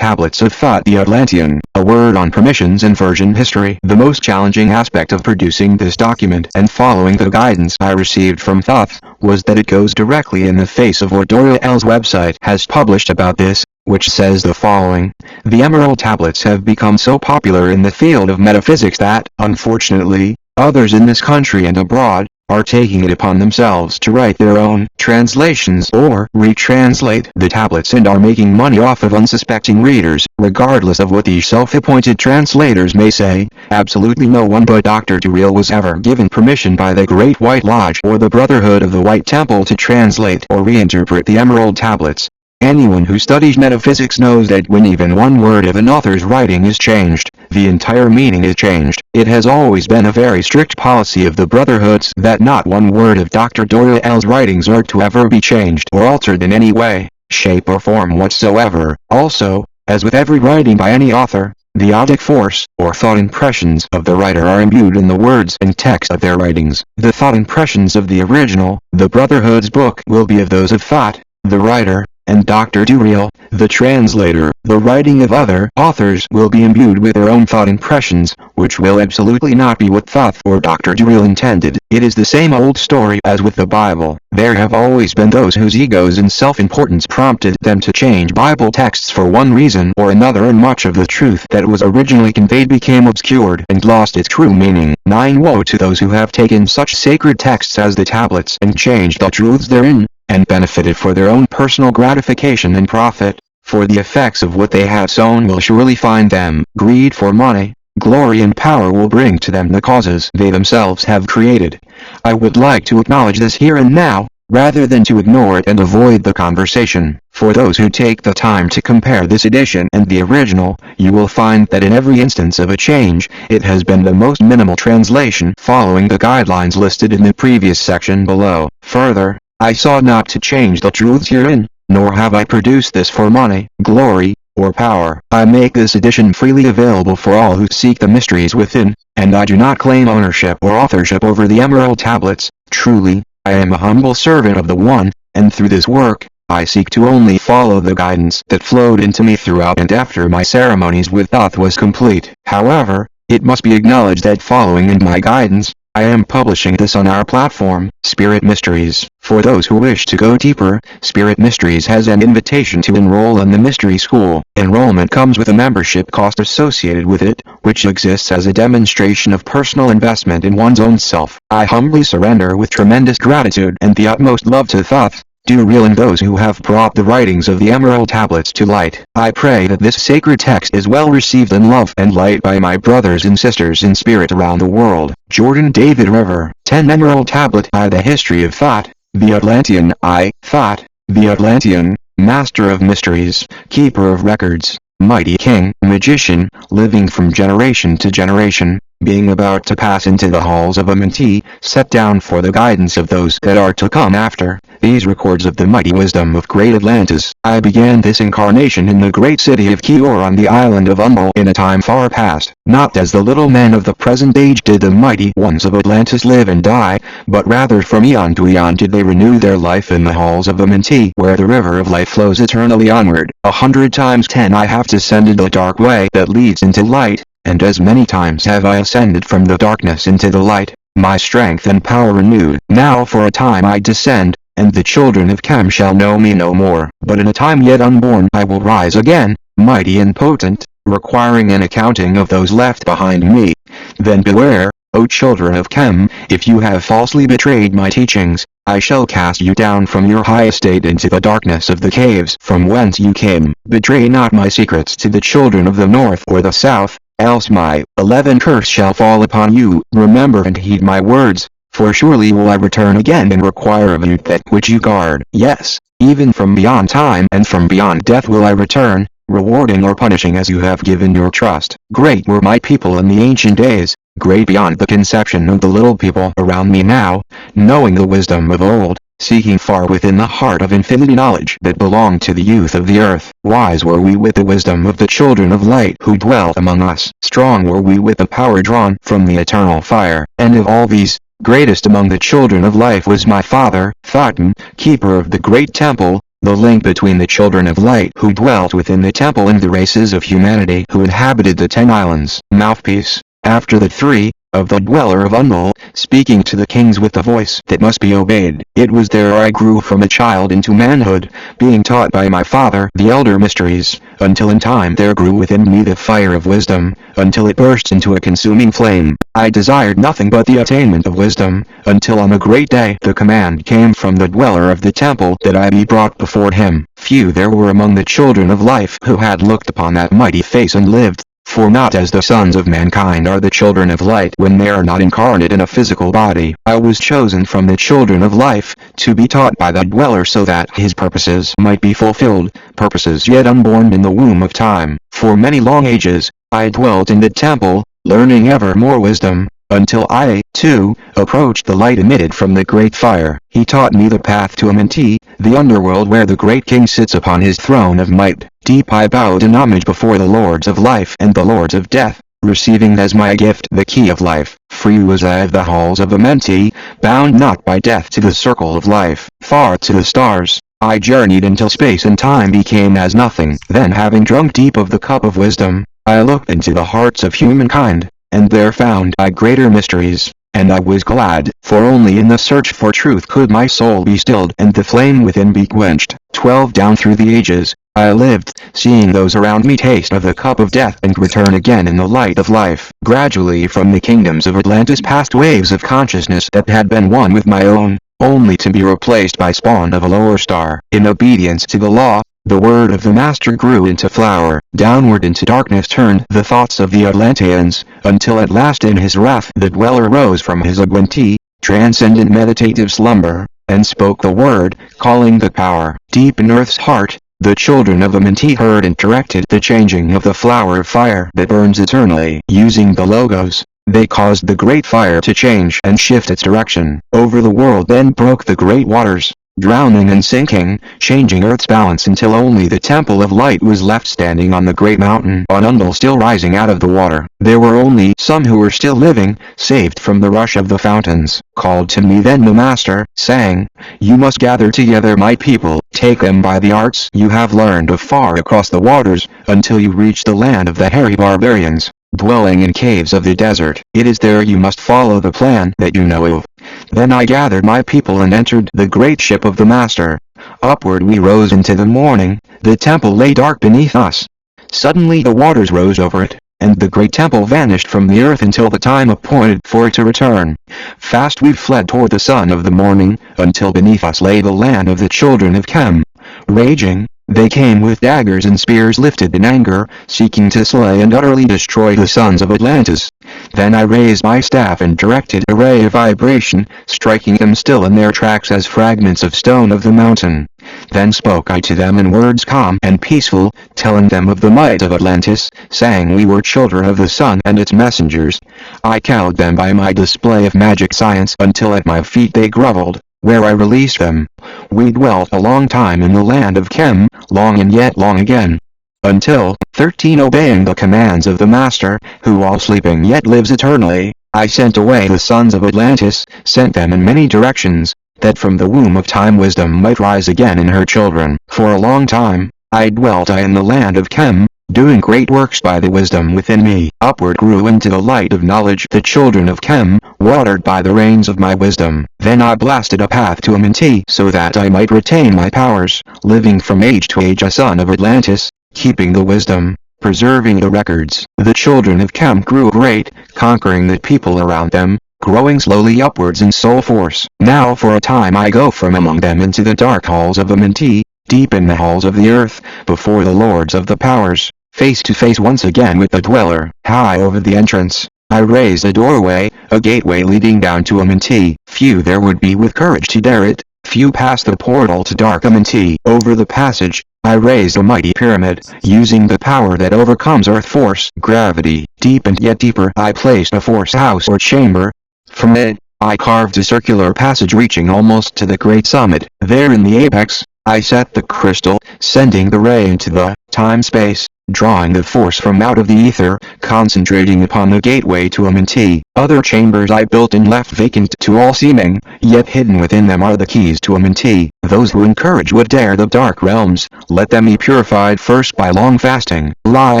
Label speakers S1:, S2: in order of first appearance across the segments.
S1: Tablets of Thoth. The Atlantean, a word on permissions and version history. The most challenging aspect of producing this document and following the guidance I received from Thoth was that it goes directly in the face of what Doriel's website has published about this, which says the following: the Emerald Tablets have become so popular in the field of metaphysics that, unfortunately, others in this country and abroad are taking it upon themselves to write their own translations or retranslate the tablets and are making money off of unsuspecting readers, regardless of what these self-appointed translators may say. Absolutely no one but Dr. Duriel was ever given permission by the Great White Lodge or the Brotherhood of the White Temple to translate or reinterpret the Emerald Tablets. Anyone who studies metaphysics knows that when even one word of an author's writing is changed, the entire meaning is changed. It has always been a very strict policy of the Brotherhoods that not one word of Dr. Doriel's writings are to ever be changed or altered in any way, shape or form whatsoever. Also, as with every writing by any author, the otic force, or thought impressions of the writer are imbued in the words and text of their writings. The thought impressions of the original, the Brotherhood's book, will be of those of Thoth, the writer, and Dr. Duriel, the translator. The writing of other authors will be imbued with their own thought impressions, which will absolutely not be what Thoth or Dr. Duriel intended. It is the same old story as with the Bible. There have always been those whose egos and self-importance prompted them to change Bible texts for one reason or another, and much of the truth that was originally conveyed became obscured and lost its true meaning. 9 Woe to those who have taken such sacred texts as the tablets and changed the truths therein, and benefited for their own personal gratification and profit, for the effects of what they have sown will surely find them. Greed for money, glory and power will bring to them the causes they themselves have created. I would like to acknowledge this here and now, rather than to ignore it and avoid the conversation. For those who take the time to compare this edition and the original, you will find that in every instance of a change, it has been the most minimal translation following the guidelines listed in the previous section below. Further, I sought not to change the truths herein, nor have I produced this for money, glory, or power. I make this edition freely available for all who seek the mysteries within, and I do not claim ownership or authorship over the Emerald Tablets. Truly, I am a humble servant of the One, and through this work, I seek to only follow the guidance that flowed into me throughout and after my ceremonies with Thoth was complete. However, it must be acknowledged that following in my guidance, I am publishing this on our platform, Spirit Mysteries. For those who wish to go deeper, Spirit Mysteries has an invitation to enroll in the Mystery School. Enrollment comes with a membership cost associated with it, which exists as a demonstration of personal investment in one's own self. I humbly surrender with tremendous gratitude and the utmost love to Thoth, Duriel and those who have brought the writings of the Emerald Tablets to light. I pray that this sacred text is well received in love and light by my brothers and sisters in spirit around the world. Jordan David River, 10 Emerald Tablet. I. The History of Thoth, the Atlantean. I, Thoth, the Atlantean, Master of Mysteries, Keeper of Records, Mighty King, Magician, living from generation to generation, being about to pass into the halls of Amenti, set down for the guidance of those that are to come after, these records of the mighty wisdom of great Atlantis. I began this incarnation in the great city of Kior on the island of Umbel in a time far past. Not as the little men of the present age did the mighty ones of Atlantis live and die, but rather from eon to eon did they renew their life in the halls of Amenti, where the river of life flows eternally onward. 100 times 10 I have descended the dark way that leads into light, and as many times have I ascended from the darkness into the light, my strength and power renewed. Now for a time I descend, and the children of Chem shall know me no more. But in a time yet unborn I will rise again, mighty and potent, requiring an accounting of those left behind me. Then beware, O children of Chem, if you have falsely betrayed my teachings, I shall cast you down from your high estate into the darkness of the caves from whence you came. Betray not my secrets to the children of the north or the south, else my 11 curse shall fall upon you. Remember and heed my words, for surely will I return again and require of you that which you guard. Yes, even from beyond time and from beyond death will I return, rewarding or punishing as you have given your trust. Great were my people in the ancient days, great beyond the conception of the little people around me now, knowing the wisdom of old, seeking far within the heart of infinity knowledge that belonged to the youth of the earth. Wise were we with the wisdom of the children of light who dwelt among us. Strong were we with the power drawn from the eternal fire. And of all these, greatest among the children of life was my father, Thoth, keeper of the great temple, the link between the children of light who dwelt within the temple and the races of humanity who inhabited the 10 islands. Mouthpiece, after the 3, of the dweller of Undul, speaking to the kings with the voice that must be obeyed. It was there I grew from a child into manhood, being taught by my father the elder mysteries, until in time there grew within me the fire of wisdom, until it burst into a consuming flame. I desired nothing but the attainment of wisdom, until on a great day the command came from the dweller of the temple that I be brought before him. Few there were among the children of life who had looked upon that mighty face and lived. For not as the sons of mankind are the children of light when they are not incarnate in a physical body. I was chosen from the children of life, to be taught by the dweller so that his purposes might be fulfilled, purposes yet unborn in the womb of time. For many long ages, I dwelt in the temple, learning ever more wisdom, until I, too, approached the light emitted from the great fire. He taught me the path to Amenti, the underworld where the great king sits upon his throne of might. Deep I bowed in homage before the lords of life and the lords of death, receiving as my gift the key of life. Free was I of the halls of Amenti, bound not by death to the circle of life. Far to the stars, I journeyed until space and time became as nothing. Then having drunk deep of the cup of wisdom, I looked into the hearts of humankind, and there found I greater mysteries. And I was glad, for only in the search for truth could my soul be stilled and the flame within be quenched. 12 Down through the ages, I lived, seeing those around me taste of the cup of death and return again in the light of life. Gradually from the kingdoms of Atlantis passed waves of consciousness that had been one with my own, only to be replaced by spawn of a lower star. In obedience to the law, the word of the master grew into flower. Downward into darkness turned the thoughts of the Atlanteans, until at last in his wrath the dweller rose from his Agwenti, transcendent meditative slumber, and spoke the word, calling the power. Deep in earth's heart, the children of Amenti heard and directed the changing of the flower of fire that burns eternally. Using the logos, they caused the great fire to change and shift its direction. Over the world then broke the great waters, drowning and sinking, changing Earth's balance until only the Temple of Light was left standing on the great mountain on Undul, still rising out of the water. There were only some who were still living, saved from the rush of the fountains. Called to me then the Master, saying, "You must gather together my people, take them by the arts you have learned of far across the waters, until you reach the land of the hairy barbarians, dwelling in caves of the desert. It is there you must follow the plan that you know of." Then I gathered my people and entered the great ship of the Master. Upward we rose into the morning, the temple lay dark beneath us. Suddenly the waters rose over it, and the great temple vanished from the earth until the time appointed for it to return. Fast we fled toward the sun of the morning, until beneath us lay the land of the children of Chem. Raging, they came with daggers and spears lifted in anger, seeking to slay and utterly destroy the sons of Atlantis. Then I raised my staff and directed a ray of vibration, striking them still in their tracks as fragments of stone of the mountain. Then spoke I to them in words calm and peaceful, telling them of the might of Atlantis, saying we were children of the sun and its messengers. I cowed them by my display of magic science until at my feet they groveled, where I released them. We dwelt a long time in the land of Chem, long and yet long again. Until, 13 obeying the commands of the Master, who while sleeping yet lives eternally, I sent away the sons of Atlantis, sent them in many directions, that from the womb of time wisdom might rise again in her children. For a long time, I dwelt in the land of Chem, doing great works by the wisdom within me. Upward grew into the light of knowledge the children of Chem, watered by the rains of my wisdom. Then I blasted a path to Amenti so that I might retain my powers, living from age to age a son of Atlantis, keeping the wisdom, preserving the records. The children of Chem grew great, conquering the people around them, growing slowly upwards in soul force. Now for a time I go from among them into the dark halls of Amenti, deep in the halls of the earth, before the lords of the powers, face to face once again with the dweller. High over the entrance, I raised a doorway, a gateway leading down to Amenti. Few there would be with courage to dare it, few passed the portal to dark Amenti. Over the passage, I raised a mighty pyramid, using the power that overcomes earth force, gravity. Deep and yet deeper I placed a force house or chamber. From it, I carved a circular passage reaching almost to the great summit. There in the apex, I set the crystal, sending the ray into the time-space, drawing the force from out of the ether, concentrating upon the gateway to Amenti. Other chambers I built and left vacant to all seeming, yet hidden within them are the keys to Amenti. Those who encourage would dare the dark realms, let them be purified first by long fasting. Lie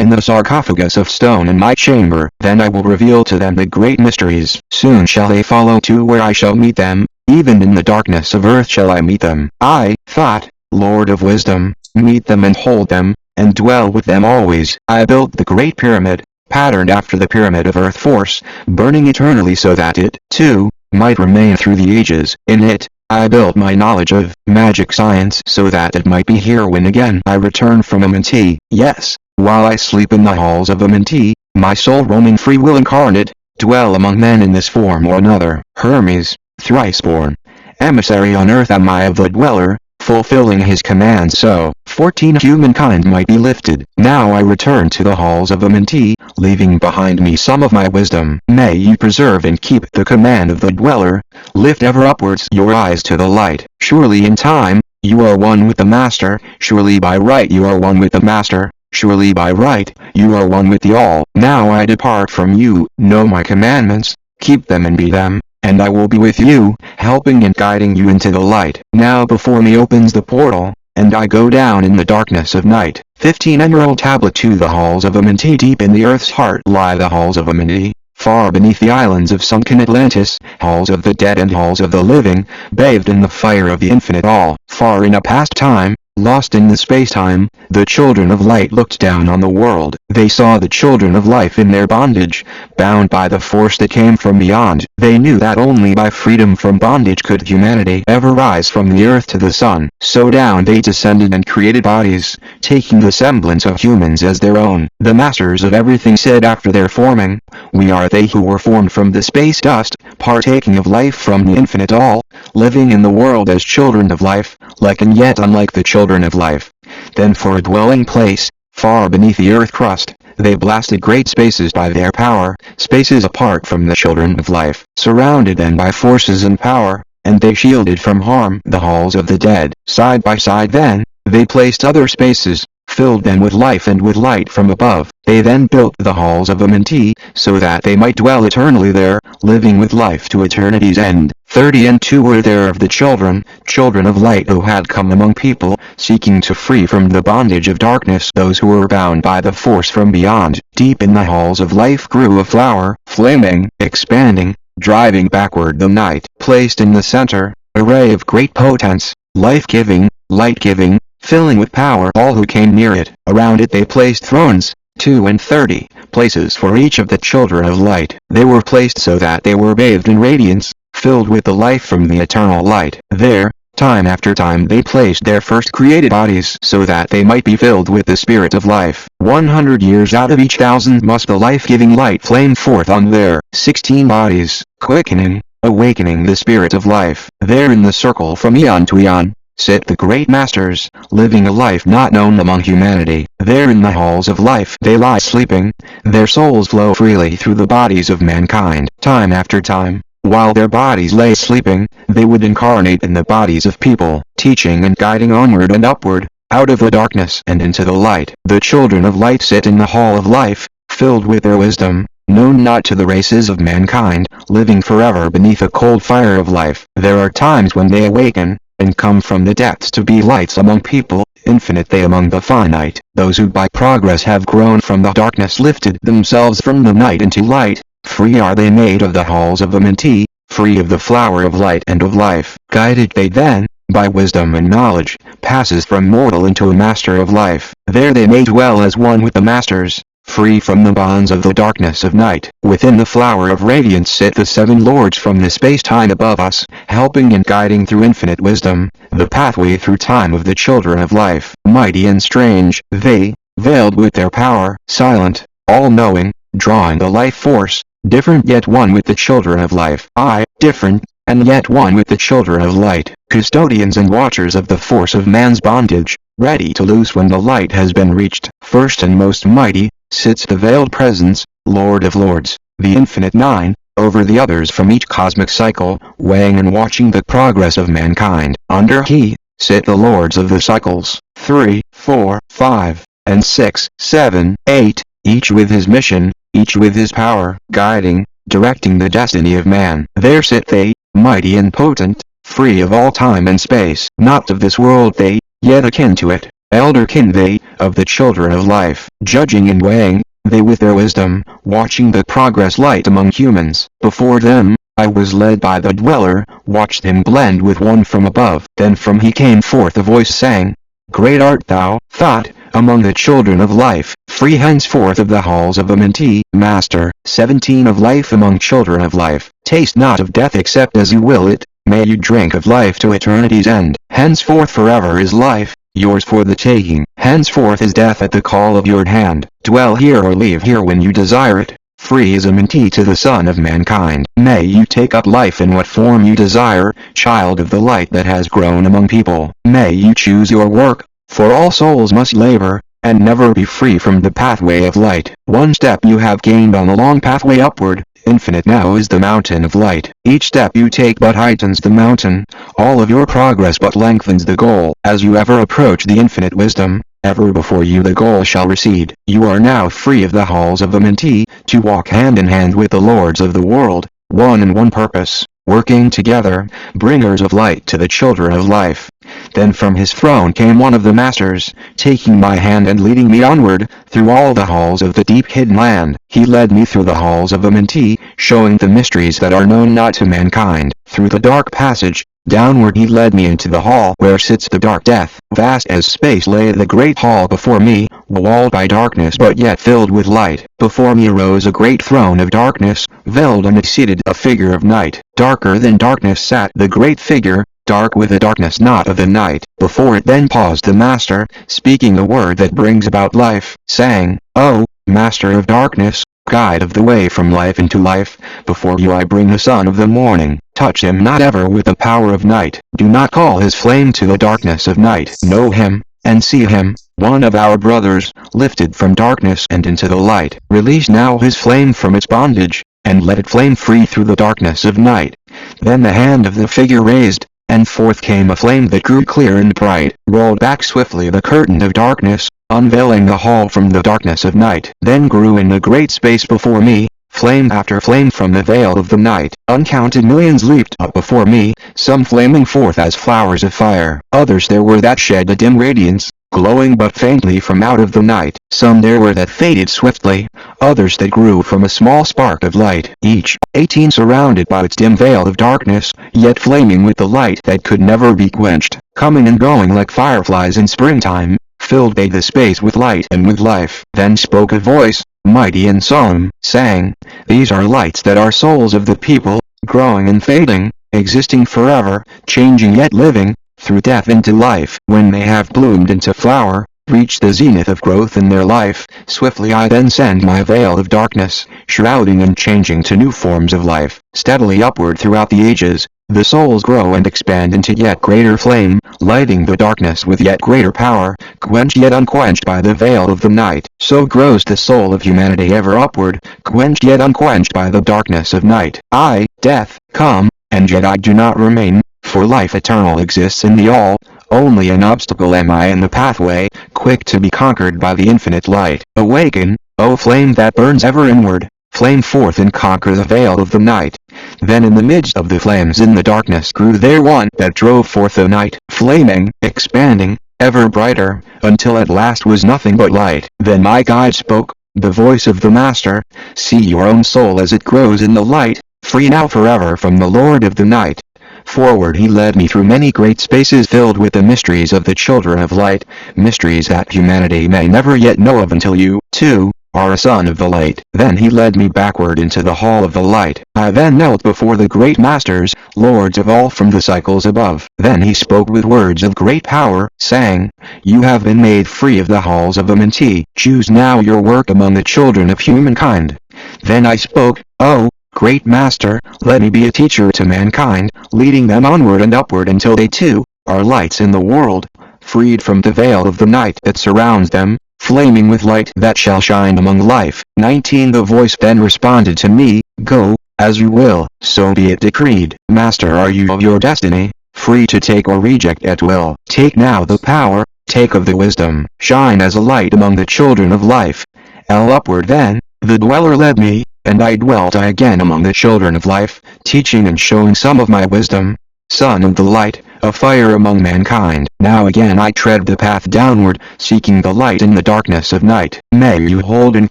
S1: in the sarcophagus of stone in my chamber, then I will reveal to them the great mysteries. Soon shall they follow to where I shall meet them, even in the darkness of earth shall I meet them. I, Thoth, Lord of wisdom, meet them and hold them, and dwell with them always. I built the great pyramid, patterned after the pyramid of earth force, burning eternally so that it, too, might remain through the ages. In it, I built my knowledge of magic science so that it might be here when again I return from Amenti. Yes, while I sleep in the halls of Amenti, my soul roaming free will incarnate, dwell among men in this form or another. Hermes, thrice-born, emissary on earth am I of the dweller, fulfilling his commands so 14 humankind might be lifted. Now I return to the halls of Amenti, leaving behind me some of my wisdom. May you preserve and keep the command of the dweller, lift ever upwards your eyes to the light. Surely in time, you are one with the Master, surely by right you are one with the Master, surely by right, you are one with the All. Now I depart from you, know my commandments, keep them and be them. And I will be with you, helping and guiding you into the light. Now before me opens the portal, and I go down in the darkness of night. 15 Emerald Tablet to the halls of Amenti. Deep in the earth's heart lie the halls of Amenti, far beneath the islands of sunken Atlantis, halls of the dead and halls of the living, bathed in the fire of the infinite all. Far in a past time, lost in the space-time, the children of light looked down on the world. They saw the children of life in their bondage, bound by the force that came from beyond. They knew that only by freedom from bondage could humanity ever rise from the earth to the sun. So down they descended and created bodies, taking the semblance of humans as their own. The masters of everything said after their forming, "We are they who were formed from the space dust, partaking of life from the infinite all, living in the world as children of life, like and yet unlike the children of life." Then for a dwelling place, far beneath the earth crust, they blasted great spaces by their power, spaces apart from the children of life, surrounded them by forces and power, and they shielded from harm the halls of the dead. Side by side then, they placed other spaces, filled them with life and with light from above. They then built the halls of Amenti, so that they might dwell eternally there, living with life to eternity's end. 32 were there of the children of light who had come among people, seeking to free from the bondage of darkness those who were bound by the force from beyond. Deep in the halls of life grew a flower, flaming, expanding, driving backward the night. Placed in the center, a ray of great potence, life-giving, light-giving, filling with power all who came near it. Around it they placed thrones, 32 places for each of the children of light. They were placed so that they were bathed in radiance, filled with the life from the eternal light. There, time after time they placed their first created bodies so that they might be filled with the spirit of life. 100 years out of each 1,000 must the life-giving light flame forth on their 16 bodies, quickening, awakening the spirit of life. There in the circle from eon to eon, sit the great masters, living a life not known among humanity. There in the halls of life they lie sleeping, their souls flow freely through the bodies of mankind. Time after time, while their bodies lay sleeping, they would incarnate in the bodies of people, teaching and guiding onward and upward, out of the darkness and into the light. The children of light sit in the hall of life, filled with their wisdom, known not to the races of mankind, living forever beneath a cold fire of life. There are times when they awaken, and come from the depths to be lights among people, infinite they among the finite. Those who by progress have grown from the darkness lifted themselves from the night into light, free are they made of the halls of Amenti, free of the flower of light and of life. Guided they then, by wisdom and knowledge, passes from mortal into a master of life. There they may dwell as one with the masters, free from the bonds of the darkness of night. Within the flower of radiance sit the 7 lords from the space-time above us, helping and guiding through infinite wisdom, the pathway through time of the children of life. Mighty and strange, they, veiled with their power, silent, all-knowing, drawing the life force, different yet one with the children of life. I, different, and yet one with the children of light, custodians and watchers of the force of man's bondage, ready to loose when the light has been reached. First and most mighty, sits the veiled presence, Lord of Lords, the infinite 9, over the others from each cosmic cycle, weighing and watching the progress of mankind. Under he, sit the lords of the cycles, 3, 4, 5, and 6, 7, 8, each with his mission, each with his power, guiding, directing the destiny of man. There sit they, mighty and potent, free of all time and space. Not of this world they, yet akin to it, elder kin they, of the children of life. Judging and weighing, they with their wisdom, watching the progress light among humans. Before them, I was led by the dweller, watched him blend with one from above. Then from he came forth a voice saying, Great art thou, Thoth, among the children of life, free henceforth of the halls of Amenti, Master. 17 Of life among children of life, taste not of death except as you will it, may you drink of life to eternity's end. Henceforth forever is life, yours for the taking. Henceforth is death at the call of your hand. Dwell here or leave here when you desire it. Free is Amenti to the son of mankind. May you take up life in what form you desire, child of the light that has grown among people. May you choose your work, for all souls must labor, and never be free from the pathway of light. One step you have gained on the long pathway upward, infinite now is the mountain of light. Each step you take but heightens the mountain, all of your progress but lengthens the goal. As you ever approach the infinite wisdom, ever before you the goal shall recede. You are now free of the halls of Amenti, to walk hand in hand with the lords of the world, one in one purpose, working together, bringers of light to the children of life. Then from his throne came one of the masters, taking my hand and leading me onward, through all the halls of the deep hidden land. He led me through the halls of Amenti, showing the mysteries that are known not to mankind. Through the dark passage, downward he led me into the hall where sits the dark death. Vast as space lay the great hall before me, walled by darkness but yet filled with light. Before me rose a great throne of darkness, veiled and seated a figure of night. Darker than darkness sat the great figure, dark with the darkness not of the night. Before it then paused the Master, speaking the word that brings about life, saying, O, Master of darkness, guide of the way from life into life, before you I bring the son of the morning. Touch him not ever with the power of night. Do not call his flame to the darkness of night. Know him, and see him, one of our brothers, lifted from darkness and into the light. Release now his flame from its bondage, and let it flame free through the darkness of night. Then the hand of the figure raised, and forth came a flame that grew clear and bright, rolled back swiftly the curtain of darkness, unveiling the hall from the darkness of night. Then grew in the great space before me, flame after flame from the veil of the night. Uncounted millions leaped up before me, some flaming forth as flowers of fire. Others there were that shed a dim radiance, glowing but faintly from out of the night. Some there were that faded swiftly, others that grew from a small spark of light. Each, 18 surrounded by its dim veil of darkness, yet flaming with the light that could never be quenched. Coming and going like fireflies in springtime, filled they the space with light and with life. Then spoke a voice, mighty and solemn, saying, These are lights that are souls of the people, growing and fading, existing forever, changing yet living, through death into life. When they have bloomed into flower, reach the zenith of growth in their life, swiftly I then send my veil of darkness, shrouding and changing to new forms of life. Steadily upward throughout the ages, the souls grow and expand into yet greater flame, lighting the darkness with yet greater power, quenched yet unquenched by the veil of the night. So grows the soul of humanity ever upward, quenched yet unquenched by the darkness of night. I, death, come, and yet I do not remain, for life eternal exists in the all. Only an obstacle am I in the pathway, quick to be conquered by the infinite light. Awaken, O flame that burns ever inward, flame forth and conquer the veil of the night. Then in the midst of the flames in the darkness grew there one that drove forth the night, flaming, expanding, ever brighter, until at last was nothing but light. Then my guide spoke, the voice of the Master, see your own soul as it grows in the light, free now forever from the Lord of the night. Forward he led me through many great spaces filled with the mysteries of the children of light, mysteries that humanity may never yet know of until you, too, are a son of the light. Then he led me backward into the hall of the light. I then knelt before the great masters, lords of all from the cycles above. Then he spoke with words of great power, saying, You have been made free of the halls of Amenti. Choose now your work among the children of humankind. Then I spoke, O Great Master, let me be a teacher to mankind, leading them onward and upward until they too are lights in the world, freed from the veil of the night that surrounds them, flaming with light that shall shine among life. 19 The voice then responded to me, Go, as you will, so be it decreed. Master, are you of your destiny? free to take or reject at will. Take now the power, take of the wisdom, shine as a light among the children of life. Upward then, the dweller led me, and I dwelt again among the children of life, teaching and showing some of my wisdom. Son of the light, a fire among mankind. Now again I tread the path downward, seeking the light in the darkness of night. May you hold and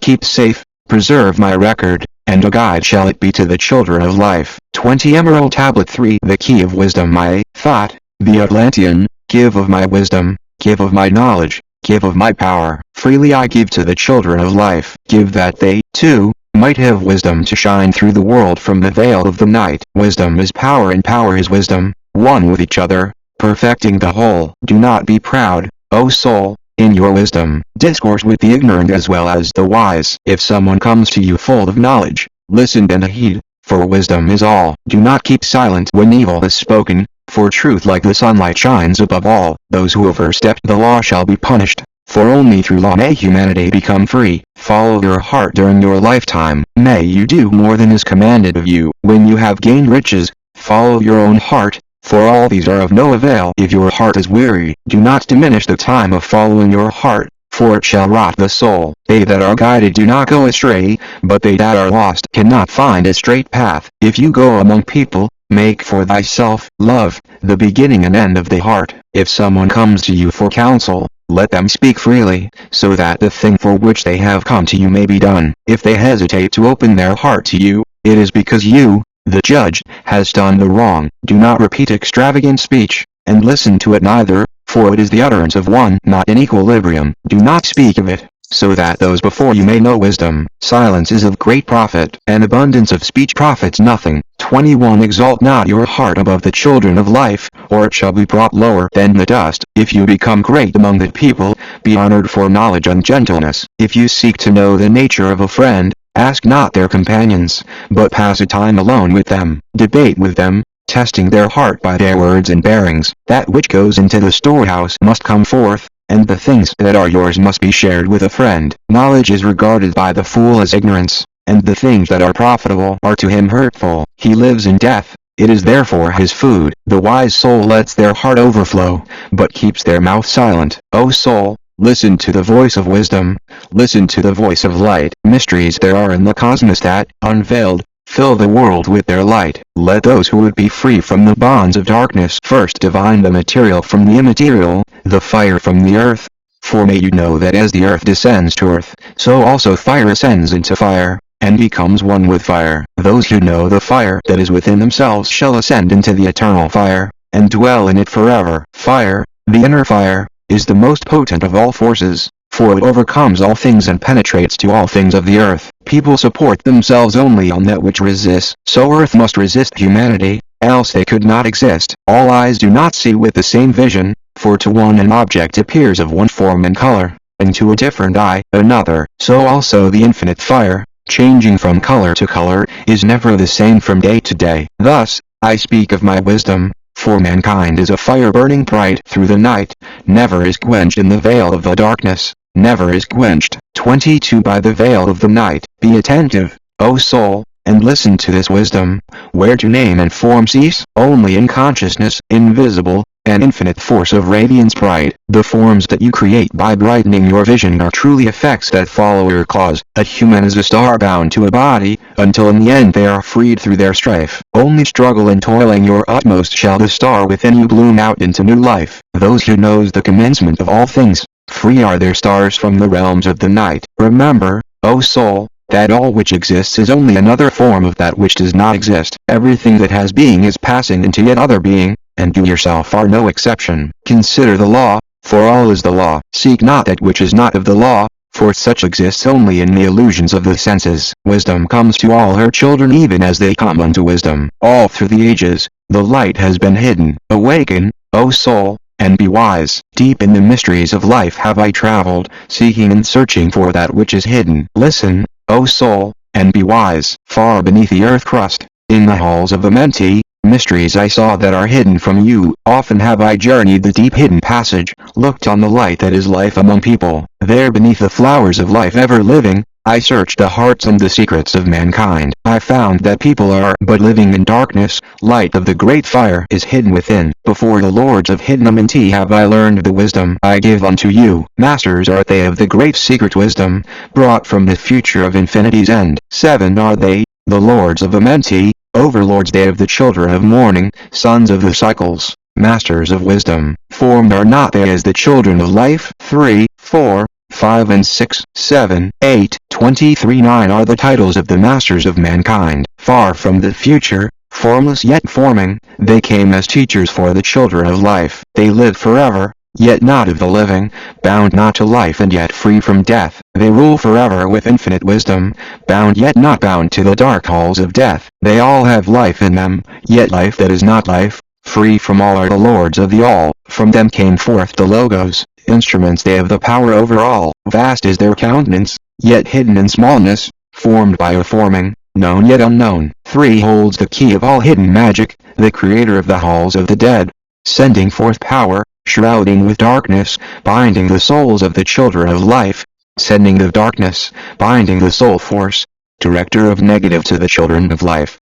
S1: keep safe, preserve my record, and a guide shall it be to the children of life. 20 Emerald Tablet 3. The key of wisdom. I, Thoth, the Atlantean, give of my wisdom, give of my knowledge, give of my power. Freely I give to the children of life. Give that they, too, might have wisdom to shine through the world from the veil of the night. Wisdom is power and power is wisdom, one with each other, perfecting the whole. Do not be proud, O soul, in your wisdom. Discourse with the ignorant as well as the wise. If someone comes to you full of knowledge, listen and heed, for wisdom is all. Do not keep silent when evil is spoken, for truth like the sunlight shines above all. Those who overstep the law shall be punished, for only through law may humanity become free. Follow your heart during your lifetime. May you do more than is commanded of you. When you have gained riches, follow your own heart, for all these are of no avail. If your heart is weary, do not diminish the time of following your heart, for it shall rot the soul. They that are guided do not go astray, but they that are lost cannot find a straight path. If you go among people, make for thyself love, the beginning and end of the heart. If someone comes to you for counsel, let them speak freely, so that the thing for which they have come to you may be done. If they hesitate to open their heart to you, it is because you, the judge, has done the wrong. Do not repeat extravagant speech, and listen to it neither, for it is the utterance of one not in equilibrium. Do not speak of it, so that those before you may know wisdom. Silence is of great profit, and abundance of speech profits nothing. 21 Exalt not your heart above the children of life, or it shall be brought lower than the dust. If you become great among the people, be honored for knowledge and gentleness. If you seek to know the nature of a friend, ask not their companions, but pass a time alone with them. Debate with them, testing their heart by their words and bearings. That which goes into the storehouse must come forth, and the things that are yours must be shared with a friend. Knowledge is regarded by the fool as ignorance, and the things that are profitable are to him hurtful. He lives in death, it is therefore his food. The wise soul lets their heart overflow, but keeps their mouth silent. O soul, listen to the voice of wisdom, listen to the voice of light. Mysteries there are in the cosmos that, unveiled, fill the world with their light. Let those who would be free from the bonds of darkness first divine the material from the immaterial, the fire from the earth. For may you know that as the earth descends to earth, so also fire ascends into fire, and becomes one with fire. Those who know the fire that is within themselves shall ascend into the eternal fire, and dwell in it forever. Fire, the inner fire, is the most potent of all forces, for it overcomes all things and penetrates to all things of the earth. People support themselves only on that which resists, so earth must resist humanity, else they could not exist. All eyes do not see with the same vision, for to one an object appears of one form and color, and to a different eye, another. So also the infinite fire, changing from color to color, is never the same from day to day. Thus, I speak of my wisdom, for mankind is a fire burning bright through the night, never is quenched in the veil of the darkness, never is quenched. 22 By the veil of the night, be attentive, O soul, and listen to this wisdom, where to name and form cease, only in consciousness, invisible, an infinite force of radiance bright. The forms that you create by brightening your vision are truly effects that follow your cause. A human is a star bound to a body, until in the end they are freed through their strife. Only struggle and toiling your utmost shall the star within you bloom out into new life. Those who knows the commencement of all things, free are their stars from the realms of the night. Remember, O soul, that all which exists is only another form of that which does not exist. Everything that has being is passing into yet other being, and you yourself are no exception. Consider the law, for all is the law. Seek not that which is not of the law, for such exists only in the illusions of the senses. Wisdom comes to all her children even as they come unto wisdom. All through the ages, the light has been hidden. Awaken, O soul, and be wise. Deep in the mysteries of life have I traveled, seeking and searching for that which is hidden. Listen, O soul, and be wise. Far beneath the earth crust, in the halls of Amenti, mysteries I saw that are hidden from you. Often have I journeyed the deep hidden passage, looked on the light that is life among people. There beneath the flowers of life ever living, I searched the hearts and the secrets of mankind. I found that people are but living in darkness. Light of the great fire is hidden within. Before the lords of Hidden have I learned the wisdom I give unto you. Masters are they of the great secret wisdom, brought from the future of infinity's end. 7 are they, the lords of Amenti, overlords they of the children of morning, sons of the cycles, masters of wisdom. Formed are not they as the children of life. 3, 4, 5 and 6, 7, 8, 23 9 are the titles of the masters of mankind. Far from the future, formless yet forming, they came as teachers for the children of life. They live forever, yet not of the living, bound not to life and yet free from death. They rule forever with infinite wisdom, bound yet not bound to the dark halls of death. They all have life in them, yet life that is not life. Free from all are the lords of the all. From them came forth the logos, instruments they have the power over all. Vast is their countenance, yet hidden in smallness, formed by a forming, known yet unknown. 3 holds the key of all hidden magic, the creator of the halls of the dead, sending forth power, shrouding with darkness, binding the souls of the children of life, sending the darkness, binding the soul force, director of negative to the children of life.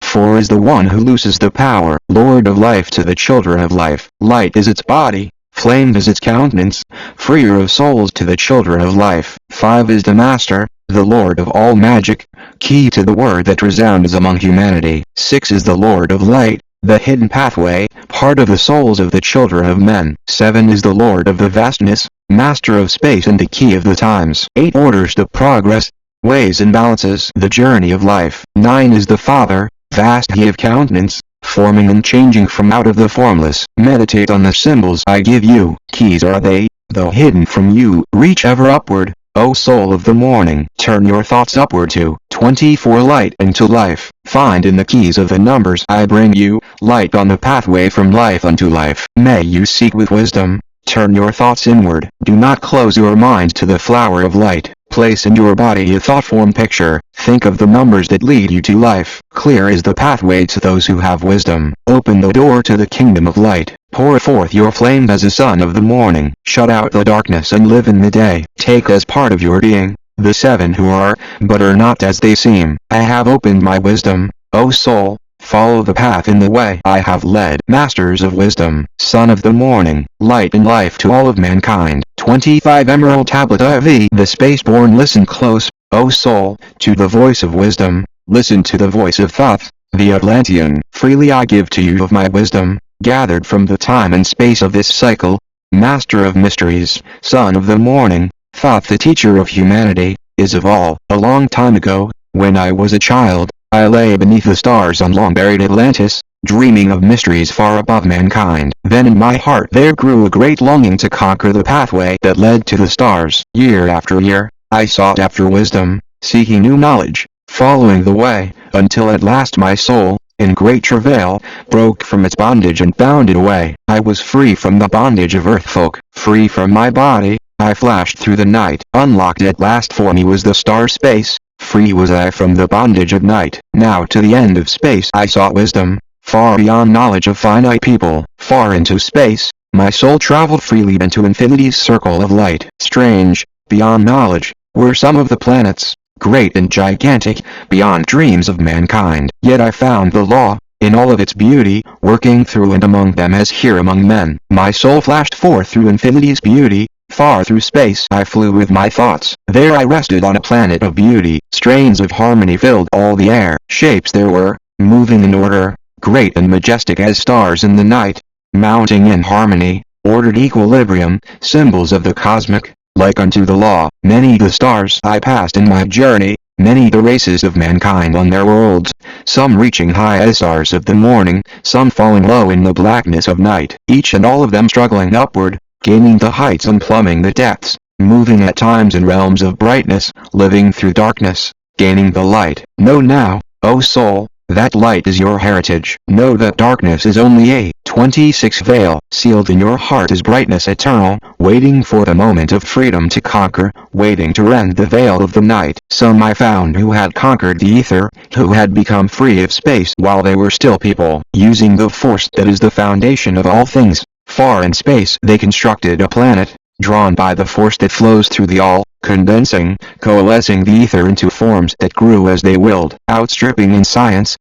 S1: 4 is the one who looses the power, lord of life to the children of life. Light is its body, flame is its countenance, freer of souls to the children of life. 5 is the master, the lord of all magic, key to the word that resounds among humanity. 6 is the lord of light, the hidden pathway, part of the souls of the children of men. 7 is the lord of the vastness, master of space and the key of the times. 8 orders the progress, weighs and balances the journey of life. 9 is the father, vast he of countenance, forming and changing from out of the formless. Meditate on the symbols I give you. Keys are they, though hidden from you. Reach ever upward, O soul of the morning. Turn your thoughts upward to 24 light into life. Find in the keys of the numbers I bring you, light on the pathway from life unto life. May you seek with wisdom. Turn your thoughts inward. Do not close your mind to the flower of light. Place in your body a thought-form picture. Think of the numbers that lead you to life. Clear is the pathway to those who have wisdom. Open the door to the kingdom of light. Pour forth your flame as a sun of the morning. Shut out the darkness and live in the day. Take as part of your being the 7 who are, but are not as they seem. I have opened my wisdom, O soul. Follow the path in the way I have led. Masters of wisdom, son of the morning, light and life to all of mankind. 25 Emerald Tablet IV. The spaceborn, listen close, O soul, to the voice of wisdom. Listen to the voice of Thoth, the Atlantean. Freely I give to you of my wisdom, gathered from the time and space of this cycle. Master of mysteries, son of the morning, Thoth the teacher of humanity, is of all. A long time ago, when I was a child, I lay beneath the stars on long-buried Atlantis, dreaming of mysteries far above mankind. Then in my heart there grew a great longing to conquer the pathway that led to the stars. Year after year, I sought after wisdom, seeking new knowledge, following the way, until at last my soul, in great travail, broke from its bondage and bounded away. I was free from the bondage of earthfolk, free from my body. I flashed through the night. Unlocked at last for me was the star space. Free was I from the bondage of night. Now to the end of space I sought wisdom, far beyond knowledge of finite people. Far into space, my soul traveled freely into infinity's circle of light. Strange, beyond knowledge, were some of the planets, great and gigantic, beyond dreams of mankind. Yet I found the law, in all of its beauty, working through and among them as here among men. My soul flashed forth through infinity's beauty. Far through space I flew with my thoughts. There I rested on a planet of beauty. Strains of harmony filled all the air. Shapes there were, moving in order, great and majestic as stars in the night, mounting in harmony, ordered equilibrium, symbols of the cosmic, like unto the law. Many the stars I passed in my journey, many the races of mankind on their worlds, some reaching high as stars of the morning, some falling low in the blackness of night, each and all of them struggling upward, gaining the heights and plumbing the depths, moving at times in realms of brightness, living through darkness, gaining the light. Know now, O soul, that light is your heritage. Know that darkness is only a 26 veil. Sealed in your heart is brightness eternal, waiting for the moment of freedom to conquer, waiting to rend the veil of the night. Some I found who had conquered the ether, who had become free of space while they were still people, using the force that is the foundation of all things. Far in space they constructed a planet, drawn by the force that flows through the all, condensing, coalescing the ether into forms that grew as they willed, outstripping in science,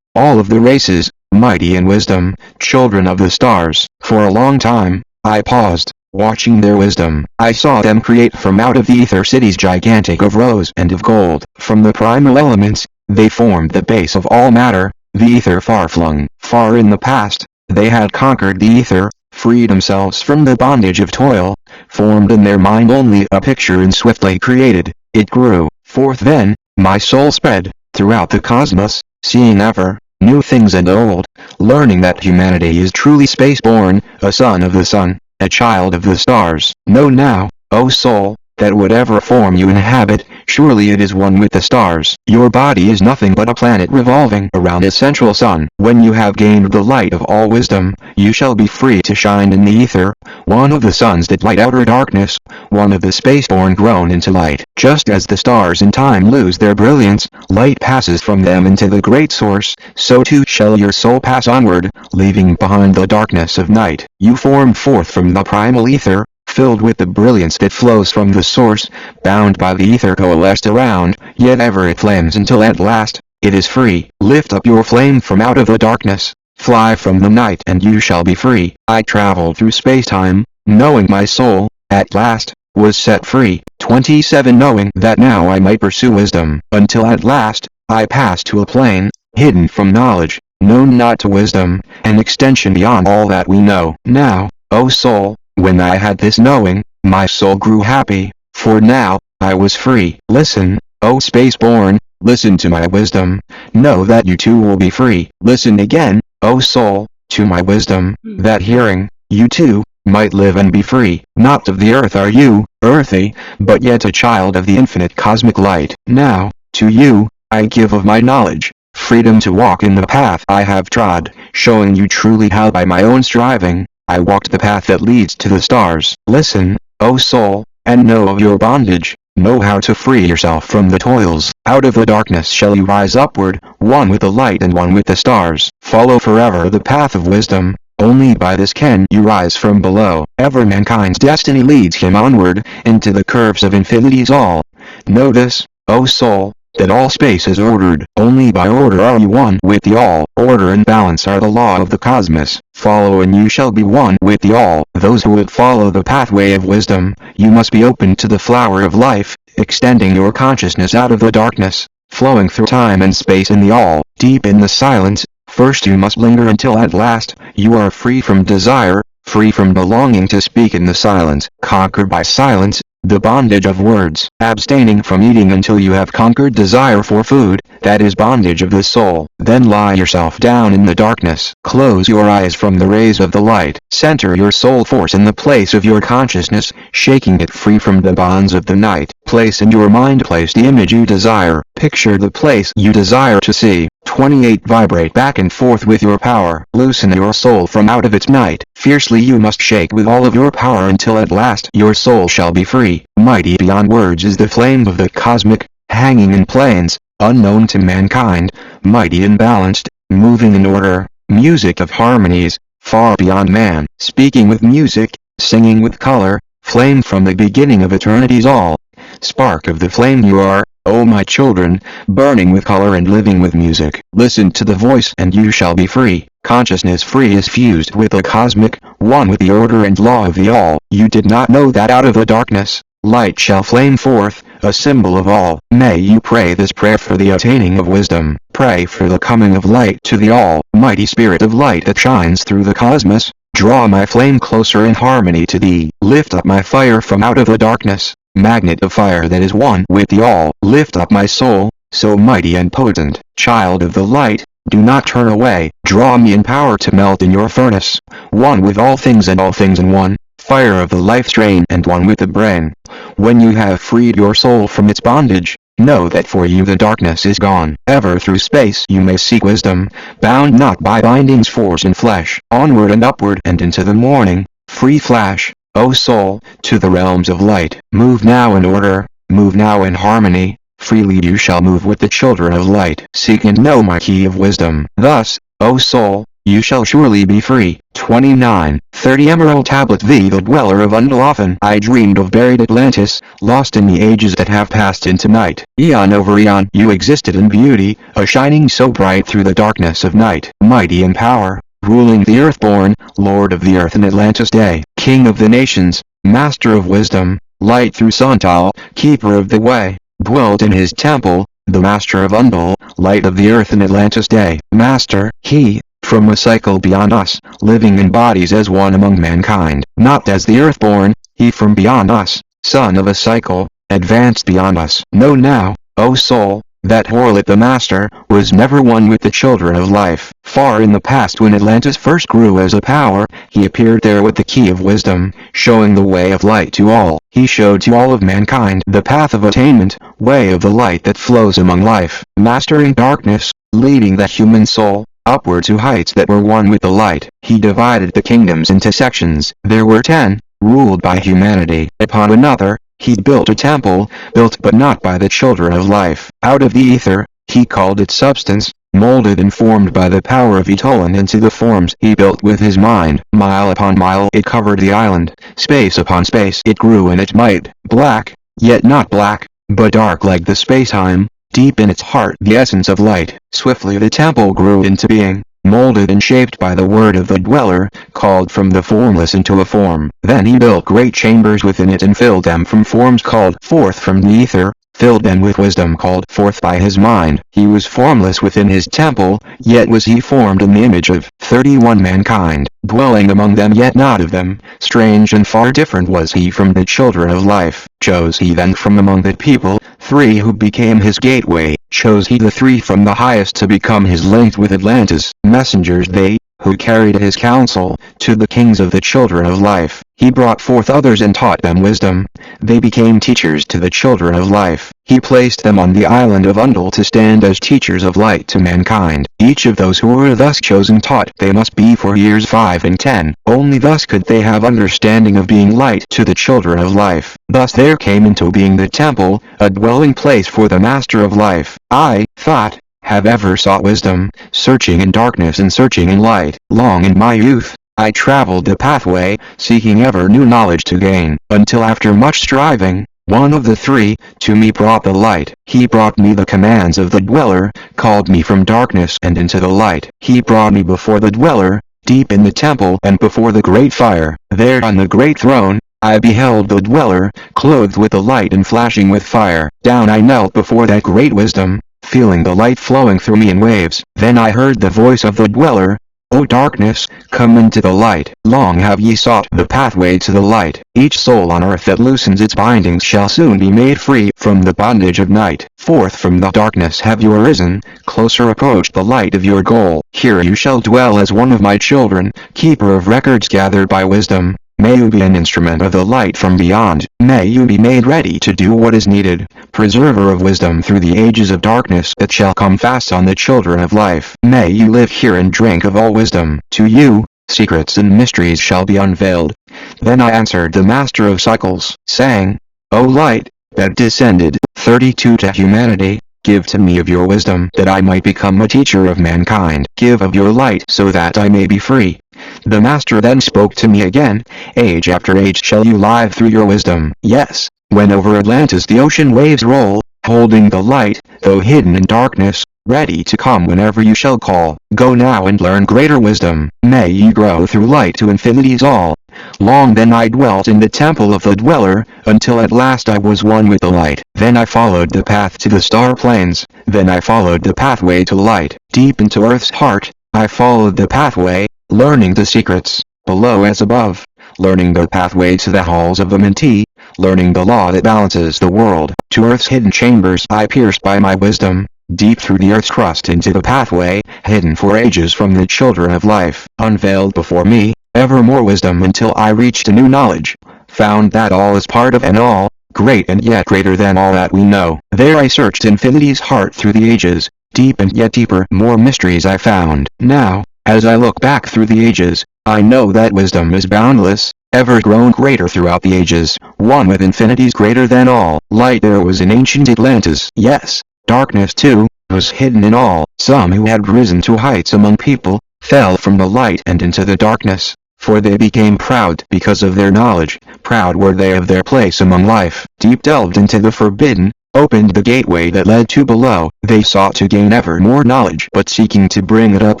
S1: all of the races, mighty in wisdom, children of the stars. For a long time, I paused, watching their wisdom. I saw them create from out of the ether cities gigantic of rose and of gold. From the primal elements, they formed the base of all matter, the ether far-flung. Far in the past, they had conquered the ether, freed themselves from the bondage of toil, formed in their mind only a picture and swiftly created. It grew forth then, my soul spread, throughout the cosmos, seeing ever new things and old, learning that humanity is truly space-born, a son of the sun, a child of the stars. Know now, O soul, that whatever form you inhabit, surely it is one with the stars. Your body is nothing but a planet revolving around a central sun. When you have gained the light of all wisdom, you shall be free to shine in the ether, one of the suns that light outer darkness, one of the spaceborn grown into light. Just as the stars in time lose their brilliance, light passes from them into the great source, so too shall your soul pass onward, leaving behind the darkness of night. You form forth from the primal ether, filled with the brilliance that flows from the source, bound by the ether coalesced around, yet ever it flames until at last, it is free. Lift up your flame from out of the darkness, fly from the night and you shall be free. I traveled through space-time, knowing my soul, at last, was set free. 27 Knowing that now I might pursue wisdom, until at last, I passed to a plane, hidden from knowledge, known not to wisdom, an extension beyond all that we know. Now, O soul, when I had this knowing, my soul grew happy, for now, I was free. Listen, O space-born, listen to my wisdom, know that you too will be free. Listen again, O soul, to my wisdom, that hearing, you too, might live and be free. Not of the earth are you, earthy, but yet a child of the infinite cosmic light. Now, to you, I give of my knowledge, freedom to walk in the path I have trod, showing you truly how by my own striving, I walked the path that leads to the stars. Listen, O soul, and know of your bondage, know how to free yourself from the toils. Out of the darkness shall you rise upward, one with the light and one with the stars. Follow forever the path of wisdom, only by this can you rise from below. Ever mankind's destiny leads him onward, into the curves of infinity's all. Know this, O soul, that all space is ordered. Only by order are you one with the all. Order and balance are the law of the cosmos. Follow and you shall be one with the all. Those who would follow the pathway of wisdom, you must be open to the flower of life, extending your consciousness out of the darkness, flowing through time and space in the all. Deep in the silence, first you must linger until at last, you are free from desire, free from belonging to speak in the silence, conquered by silence, the bondage of words. Abstaining from eating until you have conquered desire for food, that is bondage of the soul. Then lie yourself down in the darkness. Close your eyes from the rays of the light. Center your soul force in the place of your consciousness, shaking it free from the bonds of the night. Place in your mind the image you desire. Picture the place you desire to see. 28 Vibrate back and forth with your power. Loosen your soul from out of its night. Fiercely you must shake with all of your power until at last your soul shall be free. Mighty beyond words is the flame of the cosmic, hanging in planes, unknown to mankind, mighty and balanced, moving in order, music of harmonies, far beyond man. Speaking with music, singing with color, flame from the beginning of eternity's all. Spark of the flame you are, O my children, burning with color and living with music. Listen to the voice and you shall be free. Consciousness free is fused with the cosmic, one with the order and law of the all. You did not know that out of the darkness, light shall flame forth, a symbol of all. May you pray this prayer for the attaining of wisdom. Pray for the coming of light to the all. Mighty spirit of light that shines through the cosmos, draw my flame closer in harmony to thee. Lift up my fire from out of the darkness. Magnet of fire that is one with the all. Lift up my soul, so mighty and potent. Child of the light, do not turn away. Draw me in power to melt in your furnace. One with all things and all things in one. Fire of the life strain and one with the brain. When you have freed your soul from its bondage, know that for you the darkness is gone. Ever through space you may seek wisdom, bound not by bindings force and flesh. Onward and upward and into the morning, free flash. O soul, to the realms of light. Move now in order, move now in harmony, freely you shall move with the children of light. Seek and know my key of wisdom. Thus, O soul, you shall surely be free. 29. 30 Emerald Tablet. The dweller of Undul. Often I dreamed of buried Atlantis, lost in the ages that have passed into night. Eon over eon you existed in beauty, a shining so bright through the darkness of night. Mighty in power, ruling the earthborn, Lord of the earth in Atlantis day. King of the nations, master of wisdom, light through Santal, keeper of the way, dwelt in his temple, the master of Undul, light of the earth in Atlantis day. Master, he, from a cycle beyond us, living in bodies as one among mankind, not as the earthborn, he from beyond us, son of a cycle, advanced beyond us. Know now, O soul, that Horlit the Master, was never one with the children of life. Far in the past when Atlantis first grew as a power, he appeared there with the key of wisdom, showing the way of light to all. He showed to all of mankind the path of attainment, way of the light that flows among life, mastering darkness, leading the human soul upward to heights that were one with the light. He divided the kingdoms into sections. There were 10, ruled by humanity. Upon another, he built a temple, built but not by the children of life. Out of the ether, he called it substance, molded and formed by the power of Etolan into the forms he built with his mind. Mile upon mile it covered the island, space upon space it grew in its might, black, yet not black, but dark like the space-time. Deep in its heart the essence of light. Swiftly the temple grew into being, molded and shaped by the word of the dweller, called from the formless into a form. Then he built great chambers within it and filled them from forms called forth from the ether, filled them with wisdom called forth by his mind. He was formless within his temple, yet was he formed in the image of 31 mankind, dwelling among them yet not of them. Strange and far different was he from the children of life. Chose he then from among the people 3 who became his gateway. Chose he the 3 from the highest to become his link with Atlantis. Messengers they, who carried his counsel, to the kings of the children of life. He brought forth others and taught them wisdom. They became teachers to the children of life. He placed them on the island of Undul to stand as teachers of light to mankind. Each of those who were thus chosen taught they must be for years 5 and 10. Only thus could they have understanding of being light to the children of life. Thus there came into being the temple, a dwelling place for the master of life. I, Thoth, have ever sought wisdom, searching in darkness and searching in light. Long in my youth, I traveled the pathway, seeking ever new knowledge to gain, until after much striving, one of the 3, to me brought the light. He brought me the commands of the dweller, called me from darkness and into the light. He brought me before the dweller, deep in the temple and before the great fire. There on the great throne, I beheld the dweller, clothed with the light and flashing with fire. Down I knelt before that great wisdom, feeling the light flowing through me in waves. Then I heard the voice of the dweller, O darkness, come into the light. Long have ye sought the pathway to the light. Each soul on earth that loosens its bindings shall soon be made free from the bondage of night. Forth from the darkness have you arisen, closer approached the light of your goal. Here you shall dwell as one of my children, keeper of records gathered by wisdom. May you be an instrument of the light from beyond. May you be made ready to do what is needed, preserver of wisdom through the ages of darkness that shall come fast on the children of life. May you live here and drink of all wisdom. To you, secrets and mysteries shall be unveiled. Then I answered the master of cycles, saying, O light, that descended, 32 to humanity, give to me of your wisdom that I might become a teacher of mankind. Give of your light so that I may be free. The master then spoke to me again, age after age shall you live through your wisdom. Yes, when over Atlantis the ocean waves roll, holding the light, though hidden in darkness, ready to come whenever you shall call. Go now and learn greater wisdom. May ye grow through light to infinity's all. Long then I dwelt in the temple of the dweller, until at last I was one with the light. Then I followed the path to the star plains, then I followed the pathway to light. Deep into earth's heart, I followed the pathway, learning the secrets, below as above, learning the pathway to the halls of the Mentee, learning the law that balances the world. To earth's hidden chambers I pierced by my wisdom, deep through the earth's crust into the pathway, hidden for ages from the children of life. Unveiled before me, ever more wisdom until I reached a new knowledge, found that all is part of and all, great and yet greater than all that we know. There I searched infinity's heart through the ages, deep and yet deeper, more mysteries I found. Now, as I look back through the ages, I know that wisdom is boundless, ever grown greater throughout the ages, one with infinities greater than all. Light there was in ancient Atlantis. Yes, darkness too, was hidden in all. Some who had risen to heights among people, fell from the light and into the darkness, for they became proud because of their knowledge, proud were they of their place among life. Deep delved into the forbidden, opened the gateway that led to below. They sought to gain ever more knowledge, but seeking to bring it up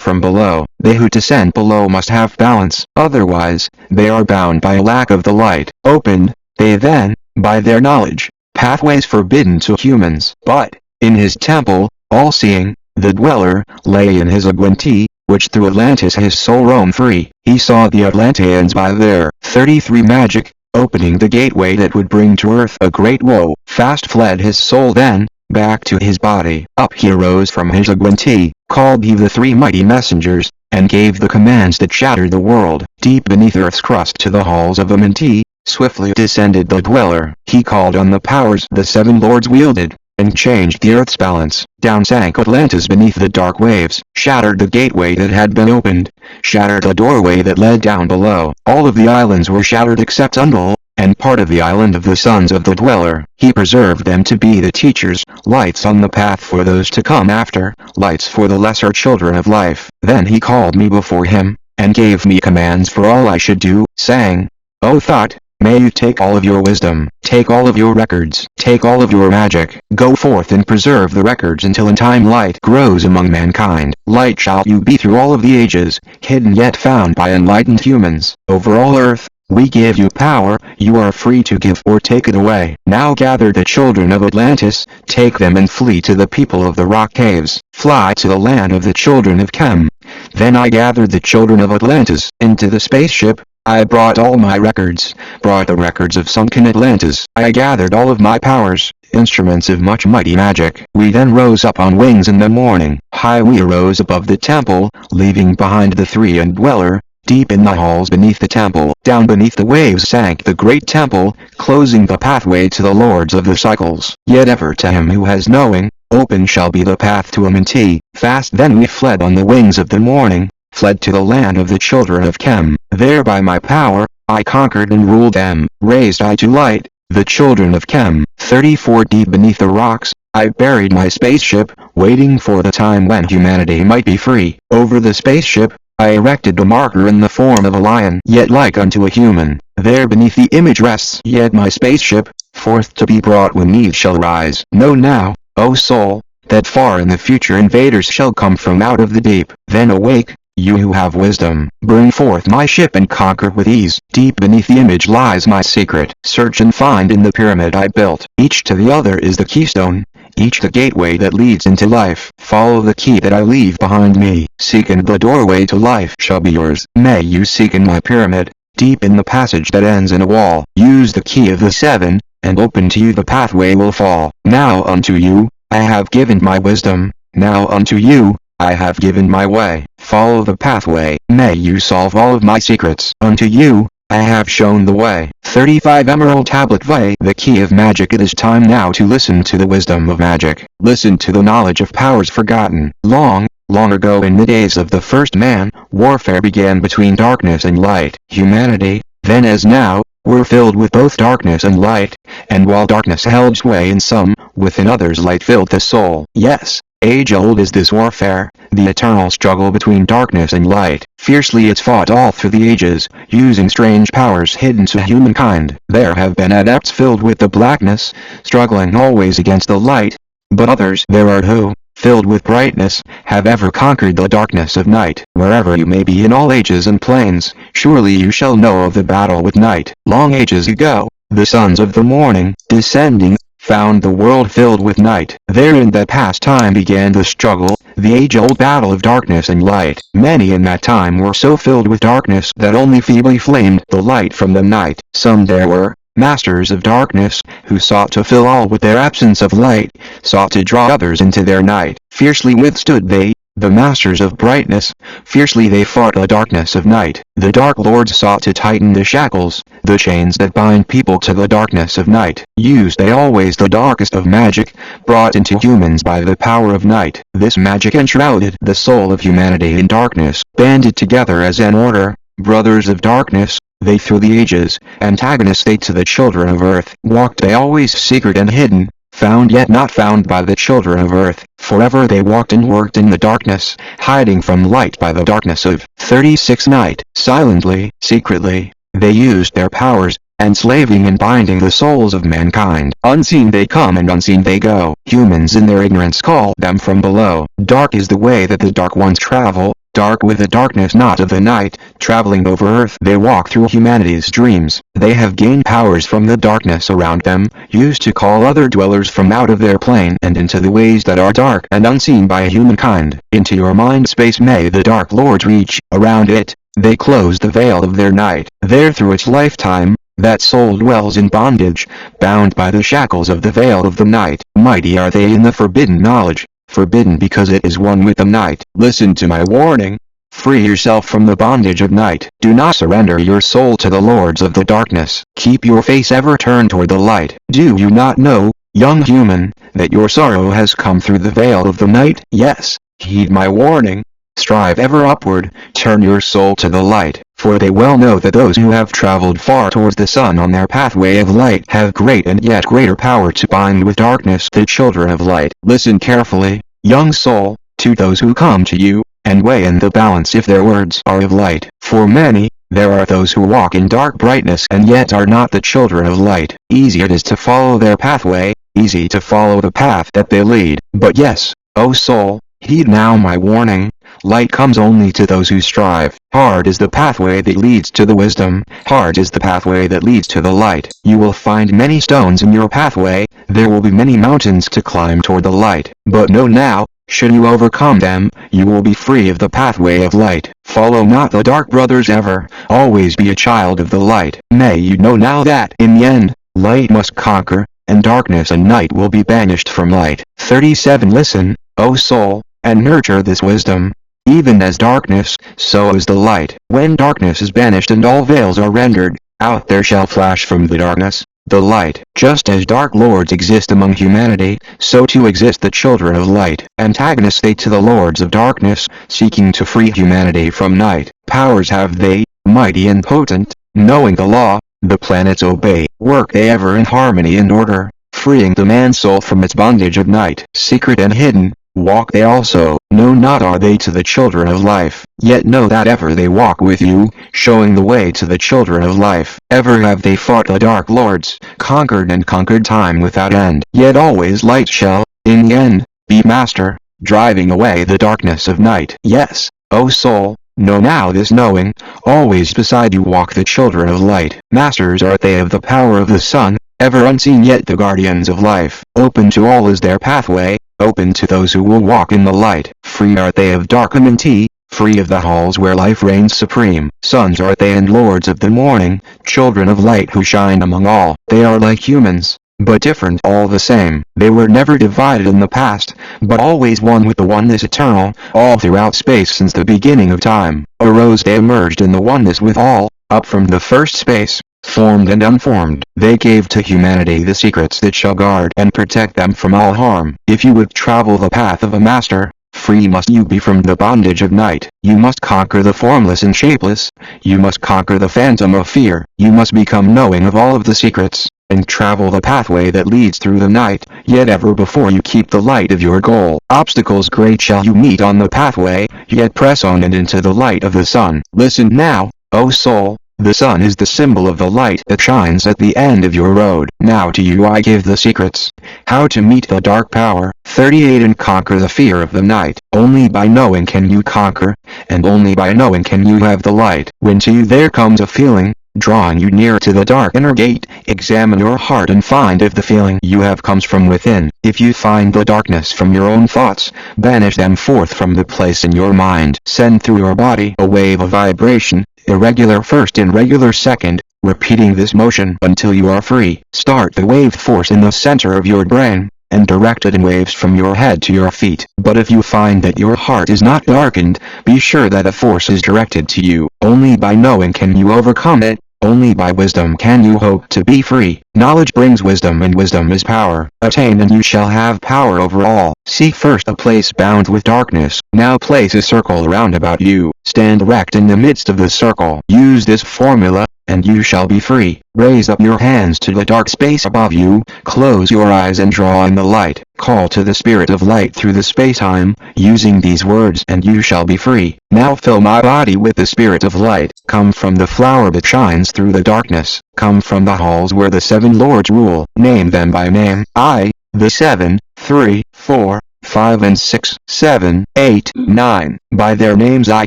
S1: from below. They who descend below must have balance, otherwise, they are bound by a lack of the light. Opened, they then, by their knowledge, pathways forbidden to humans. But, in his temple, all-seeing, the dweller, lay in his Agwenti, which through Atlantis his soul roamed free. He saw the Atlanteans by their 33 magic, opening the gateway that would bring to earth a great woe. Fast fled his soul then, back to his body. Up he rose from his Agwenti, called he the 3 mighty messengers, and gave the commands that shattered the world. Deep beneath earth's crust to the halls of Amenti, swiftly descended the dweller. He called on the powers the 7 lords wielded, and changed the earth's balance. Down sank Atlantis beneath the dark waves, shattered the gateway that had been opened, shattered the doorway that led down below. All of the islands were shattered except Undul, and part of the island of the sons of the dweller. He preserved them to be the teachers, lights on the path for those to come after, lights for the lesser children of life. Then he called me before him, and gave me commands for all I should do, saying, O Thoth, may you take all of your wisdom, take all of your records, take all of your magic, go forth and preserve the records until in time light grows among mankind. Light shall you be through all of the ages, hidden yet found by enlightened humans. Over all earth, we give you power, you are free to give or take it away. Now gather the children of Atlantis, take them and flee to the people of the rock caves, fly to the land of the children of Chem. Then I gathered the children of Atlantis into the spaceship. I brought all my records, brought the records of sunken Atlantis. I gathered all of my powers, instruments of much mighty magic. We then rose up on wings in the morning. High we arose above the temple, leaving behind the 3 and dweller. Deep in the halls beneath the temple, down beneath the waves sank the great temple, closing the pathway to the lords of the cycles. Yet ever to him who has knowing, open shall be the path to Amenti. Fast then we fled on the wings of the morning, fled to the land of the children of Chem. There by my power, I conquered and ruled them. Raised I to light, the children of Chem. 34 deep beneath the rocks, I buried my spaceship, waiting for the time when humanity might be free. Over the spaceship, I erected a marker in the form of a lion, yet like unto a human. There beneath the image rests yet my spaceship, forth to be brought when need shall rise. Know now, O soul, that far in the future invaders shall come from out of the deep. Then awake, you who have wisdom, bring forth my ship and conquer with ease. Deep beneath the image lies my secret. Search and find in the pyramid I built. Each to the other is the keystone, each the gateway that leads into life. Follow the key that I leave behind me. Seek and the doorway to life shall be yours. May you seek in my pyramid, deep in the passage that ends in a wall. Use the key of the 7, and open to you the pathway will fall. Now unto you, I have given my wisdom. Now unto you, I have given my way. Follow the pathway. May you solve all of my secrets. Unto you, I have shown the way. 35 Emerald Tablet Way. The key of magic. It is time now to listen to the wisdom of magic. Listen to the knowledge of powers forgotten. Long ago in the days of the first man, warfare began between darkness and light. Humanity, then as now, were filled with both darkness and light, and while darkness held sway in some, within others light filled the soul. Yes, age-old is this warfare, the eternal struggle between darkness and light. Fiercely it's fought all through the ages, using strange powers hidden to humankind. There have been adepts filled with the blackness, struggling always against the light, but others there are who, filled with brightness, have ever conquered the darkness of night. Wherever you may be in all ages and planes, surely you shall know of the battle with night. Long ages ago, the sons of the morning, descending, found the world filled with night. There in that past time began the struggle, the age-old battle of darkness and light. Many in that time were so filled with darkness that only feebly flamed the light from the night. Some there were, masters of darkness, who sought to fill all with their absence of light, sought to draw others into their night. Fiercely withstood they, the masters of brightness, fiercely they fought the darkness of night. The Dark Lords sought to tighten the shackles, the chains that bind people to the darkness of night. Used they always the darkest of magic, brought into humans by the power of night. This magic enshrouded the soul of humanity in darkness. Banded together as an order, brothers of darkness, they through the ages, antagonists they to the children of earth. Walked they always secret and hidden, found yet not found by the children of earth. Forever they walked and worked in the darkness, hiding from light by the darkness of 36 night. Silently, secretly, they used their powers, enslaving and binding the souls of mankind. Unseen they come and unseen they go. Humans in their ignorance call them from below. Dark is the way that the dark ones travel, dark with the darkness not of the night. Traveling over earth they walk through humanity's dreams. They have gained powers from the darkness around them, used to call other dwellers from out of their plane and into the ways that are dark and unseen by humankind. Into your mind space may the dark lords reach. Around it, they close the veil of their night. There through its lifetime, that soul dwells in bondage, bound by the shackles of the veil of the night. Mighty are they in the forbidden knowledge, forbidden because it is one with the night. Listen to my warning. Free yourself from the bondage of night. Do not surrender your soul to the lords of the darkness. Keep your face ever turned toward the light. Do you not know, young human, that your sorrow has come through the veil of the night? Yes, heed my warning. Strive ever upward, turn your soul to the light, for they well know that those who have traveled far towards the sun on their pathway of light have great and yet greater power to bind with darkness the children of light. Listen carefully, young soul, to those who come to you, and weigh in the balance if their words are of light. For many, there are those who walk in dark brightness and yet are not the children of light. Easy it is to follow their pathway, easy to follow the path that they lead. But yes, O soul, heed now my warning. Light comes only to those who strive. Hard is the pathway that leads to the wisdom. Hard is the pathway that leads to the light. You will find many stones in your pathway. There will be many mountains to climb toward the light. But know now, should you overcome them, you will be free of the pathway of light. Follow not the dark brothers ever. Always be a child of the light. May you know now that, in the end, light must conquer, and darkness and night will be banished from light. 37 Listen, O soul, and nurture this wisdom. Even as darkness, so is the light. When darkness is banished and all veils are rendered, out there shall flash from the darkness the light. Just as dark lords exist among humanity, so too exist the children of light. Antagonists they to the lords of darkness, seeking to free humanity from night. Powers have they, mighty and potent, knowing the law, the planets obey. Work they ever in harmony and order, freeing the man's soul from its bondage of night. Secret and hidden, walk they also. Know not are they to the children of life, yet know that ever they walk with you, showing the way to the children of life. Ever have they fought the dark lords, conquered and conquered time without end. Yet always light shall, in the end, be master, driving away the darkness of night. Yes, O soul, know now this knowing, always beside you walk the children of light. Masters are they of the power of the sun, ever unseen yet the guardians of life. Open to all is their pathway, open to those who will walk in the light. Free are they of dark enmity, free of the halls where life reigns supreme. Sons are they and lords of the morning, children of light who shine among all. They are like humans, but different all the same. They were never divided in the past, but always one with the oneness eternal. All throughout space since the beginning of time, arose they emerged in the oneness with all, up from the first space, formed and unformed. They gave to humanity the secrets that shall guard and protect them from all harm. If you would travel the path of a master, free must you be from the bondage of night. You must conquer the formless and shapeless. You must conquer the phantom of fear. You must become knowing of all of the secrets, and travel the pathway that leads through the night, yet ever before you keep the light of your goal. Obstacles great shall you meet on the pathway, yet press on and into the light of the sun. Listen now, O soul. The sun is the symbol of the light that shines at the end of your road. Now to you I give the secrets, how to meet the dark power. 38 And conquer the fear of the night. Only by knowing can you conquer, and only by knowing can you have the light. When to you there comes a feeling, drawing you near to the dark inner gate, examine your heart and find if the feeling you have comes from within. If you find the darkness from your own thoughts, banish them forth from the place in your mind. Send through your body a wave of vibration, irregular first and regular second, repeating this motion until you are free. Start the wave force in the center of your brain, and direct it in waves from your head to your feet. But if you find that your heart is not darkened, be sure that the force is directed to you. Only by knowing can you overcome it. Only by wisdom can you hope to be free. Knowledge brings wisdom and wisdom is power. Attain and you shall have power over all. Seek first a place bound with darkness. Now place a circle round about you. Stand erect in the midst of the circle. Use this formula, and you shall be free. Raise up your hands to the dark space above you, close your eyes and draw in the light. Call to the spirit of light through the space-time, using these words, and you shall be free. Now fill my body with the spirit of light. Come from the flower that shines through the darkness. Come from the halls where the 7 lords rule. Name them by name. I, the 7, 3, 4, 5 and 6, 7, 8, 9. By their names I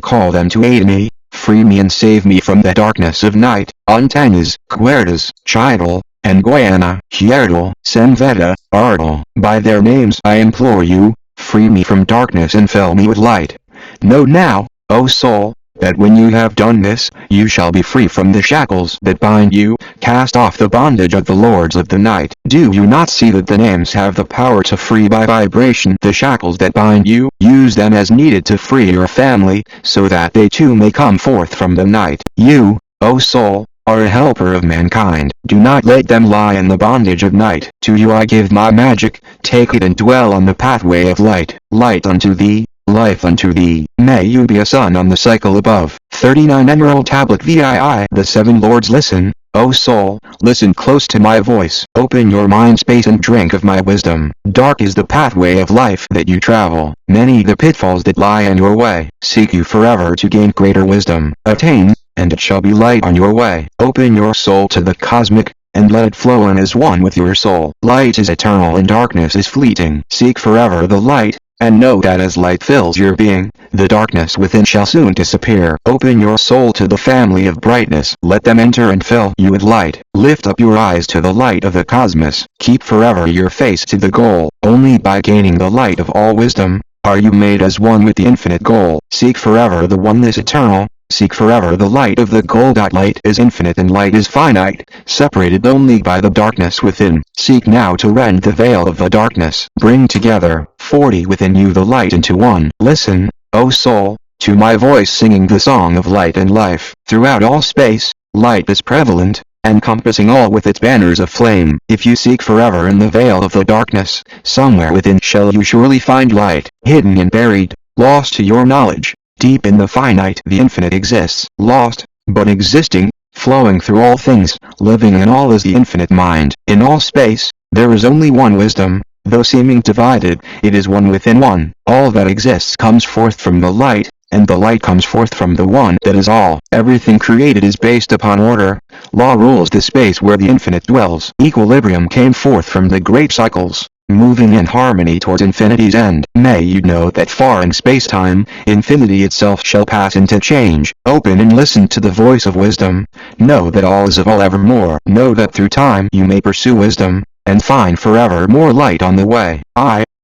S1: call them to aid me. Free me and save me from the darkness of night. Antanas, Cuerdas, Chidal, and Guiana, Hiertal, Senveta, Ardal. By their names I implore you, free me from darkness and fill me with light. Know now, O soul, that when you have done this, you shall be free from the shackles that bind you. Cast off the bondage of the lords of the night. Do you not see that the names have the power to free by vibration the shackles that bind you? Use them as needed to free your family, so that they too may come forth from the night. You, O soul, are a helper of mankind. Do not let them lie in the bondage of night. To you I give my magic. Take it and dwell on the pathway of light. Light unto thee. Life unto thee. May you be a sun on the cycle above. 39 Emerald Tablet VII. The 7 lords listen, O soul, listen close to my voice. Open your mind space and drink of my wisdom. Dark is the pathway of life that you travel. Many the pitfalls that lie in your way. Seek you forever to gain greater wisdom. Attain, and it shall be light on your way. Open your soul to the cosmic, and let it flow in as one with your soul. Light is eternal and darkness is fleeting. Seek forever the light, and know that as light fills your being, the darkness within shall soon disappear. Open your soul to the family of brightness. Let them enter and fill you with light. Lift up your eyes to the light of the cosmos. Keep forever your face to the goal. Only by gaining the light of all wisdom, are you made as one with the infinite goal. Seek forever the oneness eternal. Seek forever the light of the goal. Light is infinite and light is finite, separated only by the darkness within. Seek now to rend the veil of the darkness. Bring together, 40 within you the light into one. Listen, O soul, to my voice singing the song of light and life. Throughout all space, light is prevalent, encompassing all with its banners of flame. If you seek forever in the veil of the darkness, somewhere within shall you surely find light, hidden and buried, lost to your knowledge. Deep in the finite the infinite exists, lost, but existing, flowing through all things, living in all is the infinite mind. In all space, there is only one wisdom, though seeming divided, it is one within one. All that exists comes forth from the light, and the light comes forth from the one that is all. Everything created is based upon order. Law rules the space where the infinite dwells. Equilibrium came forth from the great cycles, moving in harmony towards infinity's end. May you know that far in space-time, infinity itself shall pass into change. Open and listen to the voice of wisdom. Know that all is of all evermore. Know that through time you may pursue wisdom, and find forever more light on the way.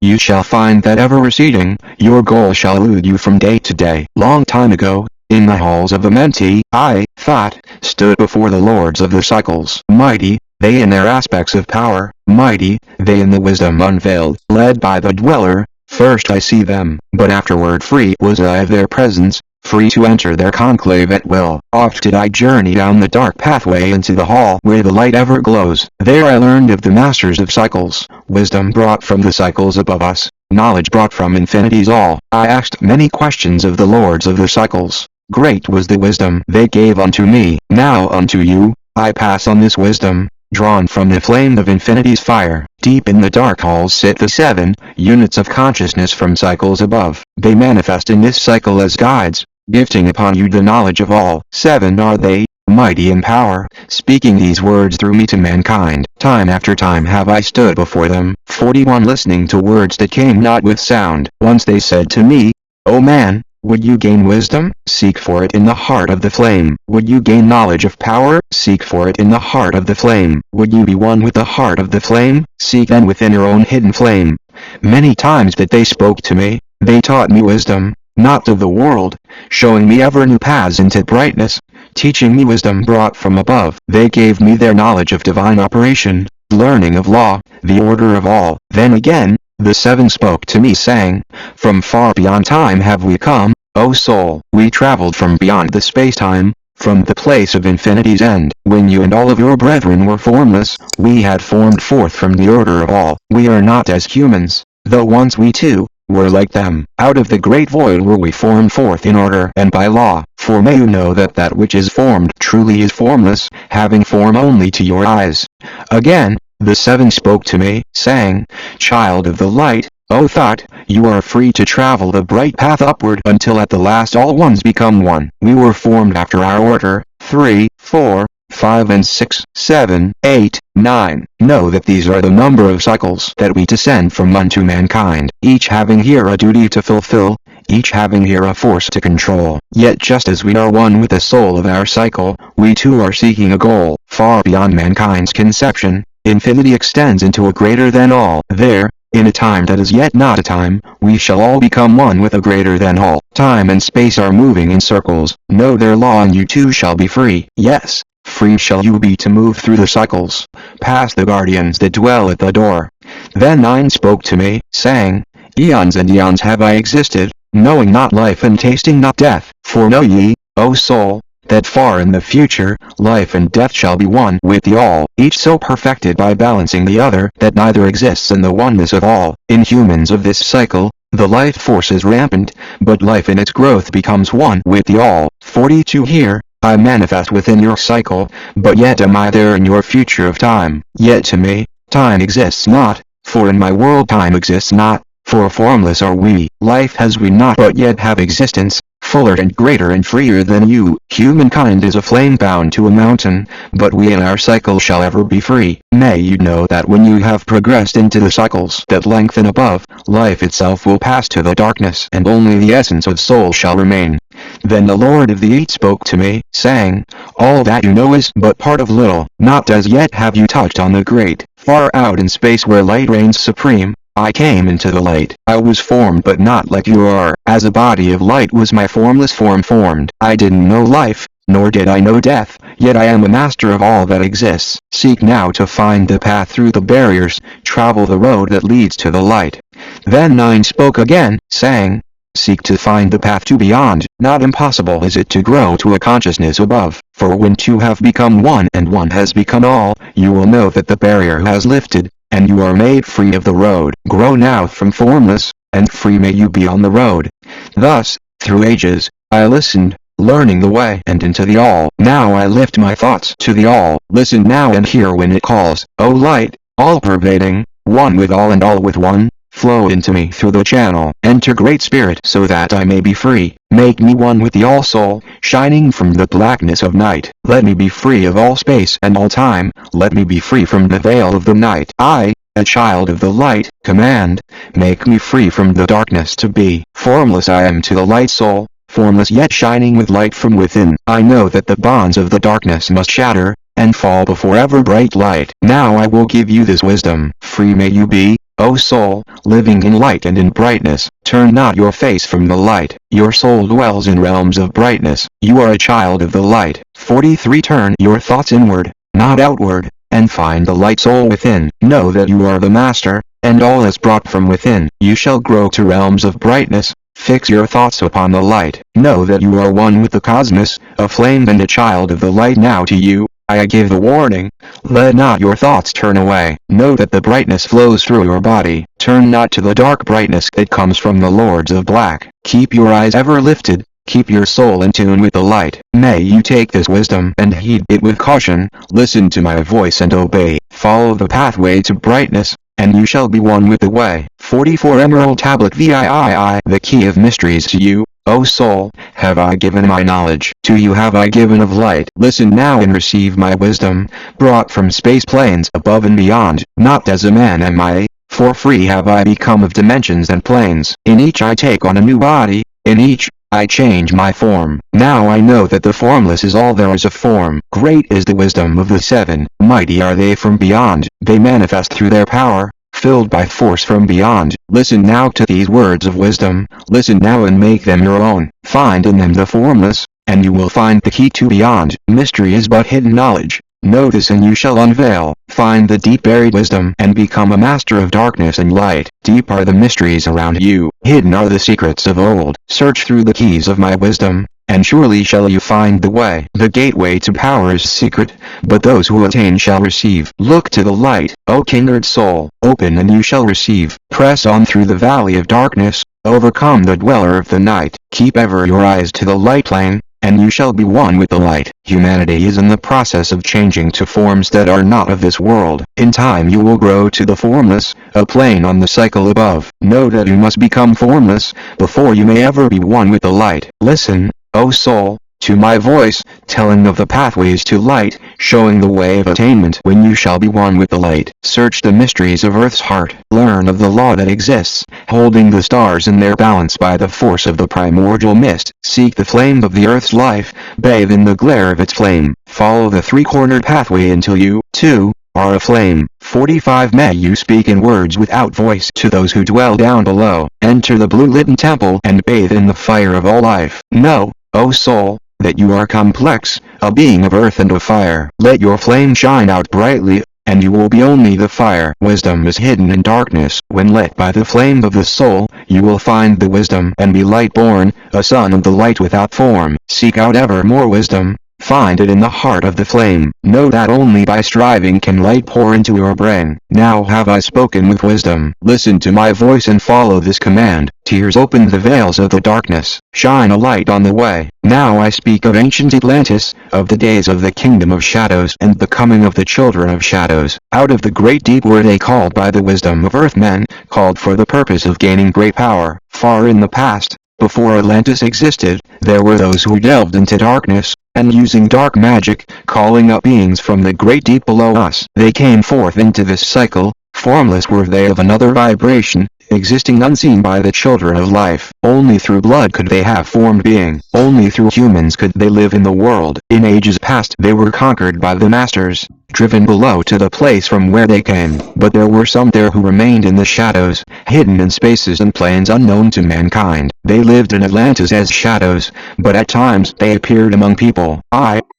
S1: You shall find that ever receding, your goal shall elude you from day to day. Long time ago, in the halls of the Menti, Thoth, stood before the lords of the cycles. Mighty, they in their aspects of power, mighty, they in the wisdom unveiled, led by the dweller. First I see them, but afterward free was I of their presence, free to enter their conclave at will. Oft did I journey down the dark pathway into the hall where the light ever glows. There I learned of the masters of cycles, wisdom brought from the cycles above us, knowledge brought from infinity's all. I asked many questions of the lords of the cycles. Great was the wisdom they gave unto me. Now unto you, I pass on this wisdom, drawn from the flame of infinity's fire. Deep in the dark halls sit the 7 units of consciousness from cycles above. They manifest in this cycle as guides, gifting upon you the knowledge of all. 7 are they, mighty in power, speaking these words through me to mankind. Time after time have I stood before them, 41 listening to words that came not with sound. Once they said to me, O man, would you gain wisdom? Seek for it in the heart of the flame. Would you gain knowledge of power? Seek for it in the heart of the flame. Would you be one with the heart of the flame? Seek then within your own hidden flame. Many times that they spoke to me, they taught me wisdom, not of the world, showing me ever new paths into brightness, teaching me wisdom brought from above. They gave me their knowledge of divine operation, learning of law, the order of all. Then again, the 7 spoke to me saying, from far beyond time have we come, O soul. We traveled from beyond the space-time, from the place of infinity's end. When you and all of your brethren were formless, we had formed forth from the order of all. We are not as humans, though once we too, were like them. Out of the great void were we formed forth in order and by law. For may you know that that which is formed truly is formless, having form only to your eyes. Again, the seven spoke to me, saying, Child of the light, O Thoth, you are free to travel the bright path upward until at the last all ones become one. We were formed after our order, 3, 4, 5 and 6, 7, 8, 9. Know that these are the number of cycles that we descend from unto mankind, each having here a duty to fulfill, each having here a force to control. Yet just as we are one with the soul of our cycle, we too are seeking a goal, far beyond mankind's conception. Infinity extends into a greater than all. There, in a time that is yet not a time, we shall all become one with a greater than all. Time and space are moving in circles. Know their law and you too shall be free. Yes, free shall you be to move through the cycles, past the guardians that dwell at the door. Then 9 spoke to me, saying, Eons and eons have I existed, knowing not life and tasting not death. For know ye, O soul, that far in the future, life and death shall be one with the all, each so perfected by balancing the other that neither exists in the oneness of all. In humans of this cycle, the life force is rampant, but life in its growth becomes one with the all. 42 Here, I manifest within your cycle, but yet am I there in your future of time. Yet to me, time exists not, for in my world time exists not, for formless are we. Life has we not but yet have existence, fuller and greater and freer than you. Humankind is a flame bound to a mountain, but we in our cycle shall ever be free. May you know that when you have progressed into the cycles that lengthen above, life itself will pass to the darkness and only the essence of soul shall remain. Then the Lord of the Eight spoke to me, saying, All that you know is but part of little, not as yet have you touched on the great, far out in space where light reigns supreme. I came into the light. I was formed but not like you are. As a body of light was my formless form formed. I didn't know life, nor did I know death, yet I am a master of all that exists. Seek now to find the path through the barriers, travel the road that leads to the light. Then 9 spoke again, saying, Seek to find the path to beyond. Not impossible is it to grow to a consciousness above, for when two have become one and one has become all, you will know that the barrier has lifted, and you are made free of the road. Grow now from formless, and free may you be on the road. Thus, through ages, I listened, learning the way and into the all. Now I lift my thoughts to the all. Listen now and hear when it calls. O light, all-pervading, one with all and all with one, flow into me through the channel. Enter Great Spirit so that I may be free. Make me one with the all-soul, shining from the blackness of night. Let me be free of all space and all time. Let me be free from the veil of the night. I, a child of the light, command, make me free from the darkness to be. Formless I am to the light soul, formless yet shining with light from within. I know that the bonds of the darkness must shatter, and fall before ever bright light. Now I will give you this wisdom. Free may you be, O soul, living in light and in brightness. Turn not your face from the light. Your soul dwells in realms of brightness. You are a child of the light. 43 Turn your thoughts inward, not outward, and find the light soul within. Know that you are the master, and all is brought from within. You shall grow to realms of brightness. Fix your thoughts upon the light. Know that you are one with the cosmos, a flame and a child of the light. Now to you, I give the warning, let not your thoughts turn away. Know that the brightness flows through your body. Turn not to the dark brightness that comes from the lords of black. Keep your eyes ever lifted, keep your soul in tune with the light. May you take this wisdom and heed it with caution. Listen to my voice and obey. Follow the pathway to brightness, and you shall be one with the way. 44 Emerald Tablet VIII. The key of mysteries to you, O soul, have I given my knowledge. To you have I given of light. Listen now and receive my wisdom, brought from space planes above and beyond. Not as a man am I, for free have I become of dimensions and planes. In each I take on a new body, in each, I change my form. Now I know that the formless is all there is of form. Great is the wisdom of the seven, mighty are they from beyond. They manifest through their power, filled by force from beyond. Listen now to these words of wisdom, listen now and make them your own. Find in them the formless, and you will find the key to beyond. Mystery is but hidden knowledge, Know this and you shall unveil, find the deep buried wisdom and become a master of darkness and light. Deep are the mysteries around you, hidden are the secrets of old. Search through the keys of my wisdom, and surely shall you find the way. The gateway to power is secret, but those who attain shall receive. Look to the light, O kindred soul, open and you shall receive. Press on through the valley of darkness, overcome the dweller of the night. Keep ever your eyes to the light plane, and you shall be one with the light. Humanity is in the process of changing to forms that are not of this world. In time you will grow to the formless, a plane on the cycle above. Know that you must become formless, before you may ever be one with the light. Listen, O soul, to my voice, telling of the pathways to light, showing the way of attainment when you shall be one with the light. Search the mysteries of Earth's heart, learn of the law that exists, holding the stars in their balance by the force of the primordial mist. Seek the flame of the Earth's life, bathe in the glare of its flame, follow the three-cornered pathway until you, too, are a flame. 45 May you speak in words without voice to those who dwell down below. Enter the blue-lit temple and bathe in the fire of all life. Know, O soul, that you are complex, a being of earth and of fire. Let your flame shine out brightly, and you will be only the fire. Wisdom is hidden in darkness. When lit by the flame of the soul, you will find the wisdom and be light-born, a son of the light without form. Seek out ever more wisdom. Find it in the heart of the flame. Know that only by striving can light pour into your brain. Now have I spoken with wisdom. Listen to my voice and follow this command. Tears open the veils of the darkness. Shine a light on the way. Now I speak of ancient Atlantis, of the days of the kingdom of shadows and the coming of the children of shadows. Out of the great deep were they called by the wisdom of earthmen, called for the purpose of gaining great power. Far in the past, before Atlantis existed, there were those who delved into darkness, and using dark magic, calling up beings from the great deep below us. They came forth into this cycle, formless were they of another vibration, existing unseen by the children of life. Only through blood could they have formed being. Only through humans could they live in the world. In ages past they were conquered by the masters, driven below to the place from where they came. But there were some there who remained in the shadows, hidden in spaces and planes unknown to mankind. They lived in Atlantis as shadows, but at times they appeared among people.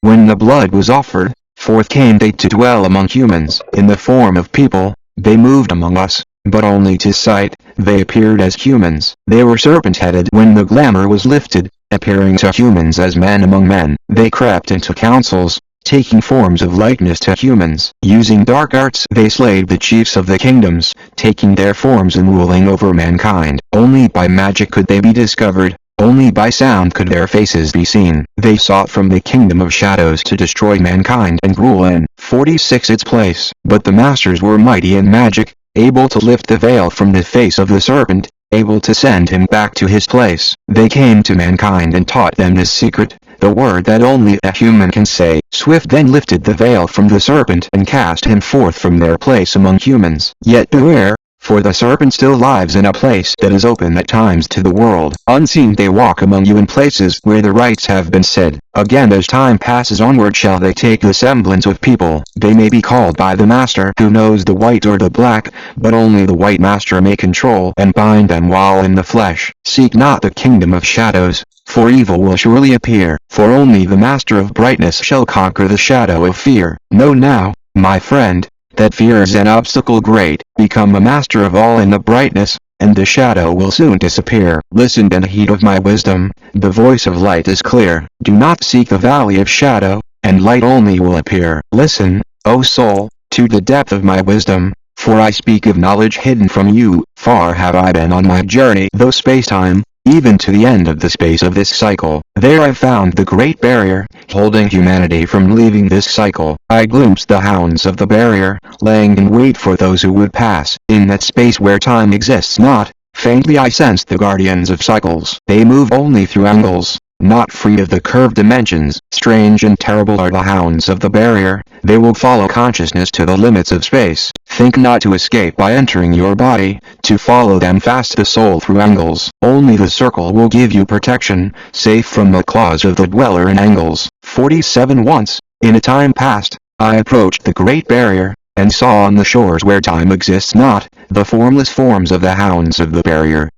S1: When the blood was offered, forth came they to dwell among humans. In the form of people, they moved among us, but only to sight. They appeared as humans. They were serpent-headed when the glamour was lifted, appearing to humans as men among men. They crept into councils, taking forms of likeness to humans. Using dark arts they slayed the chiefs of the kingdoms, taking their forms and ruling over mankind. Only by magic could they be discovered. Only by sound could their faces be seen. They sought from the kingdom of shadows to destroy mankind and rule in 46 its place. But the masters were mighty in magic, able to lift the veil from the face of the serpent, able to send him back to his place. They came to mankind and taught them this secret, the word that only a human can say. Swift then lifted the veil from the serpent and cast him forth from their place among humans. Yet beware, for the serpent still lives in a place that is open at times to the world. Unseen they walk among you in places where the rites have been said. Again as time passes onward shall they take the semblance of people. They may be called by the master who knows the white or the black, but only the white master may control and bind them while in the flesh. Seek not the kingdom of shadows, for evil will surely appear, for only the master of brightness shall conquer the shadow of fear. Know now, my friend, that fear is an obstacle great. Become a master of all in the brightness, and the shadow will soon disappear. Listen and heed of my wisdom, the voice of light is clear. Do not seek the valley of shadow, and light only will appear. Listen, O soul, to the depth of my wisdom, for I speak of knowledge hidden from you. Far have I been on my journey, though space-time, even to the end of the space of this cycle. There I found the great barrier, holding humanity from leaving this cycle. I glimpsed the hounds of the barrier, laying in wait for those who would pass. In that space where time exists not, faintly I sensed the guardians of cycles. They move only through angles, not free of the curved dimensions. Strange and terrible are the hounds of the barrier. They will follow consciousness to the limits of space. Think not to escape by entering your body, to follow them fast the soul through angles. Only the circle will give you protection, safe from the claws of the dweller in angles. 47 Once, in a time past, I approached the great barrier, and saw on the shores where time exists not, the formless forms of the hounds of the barrier.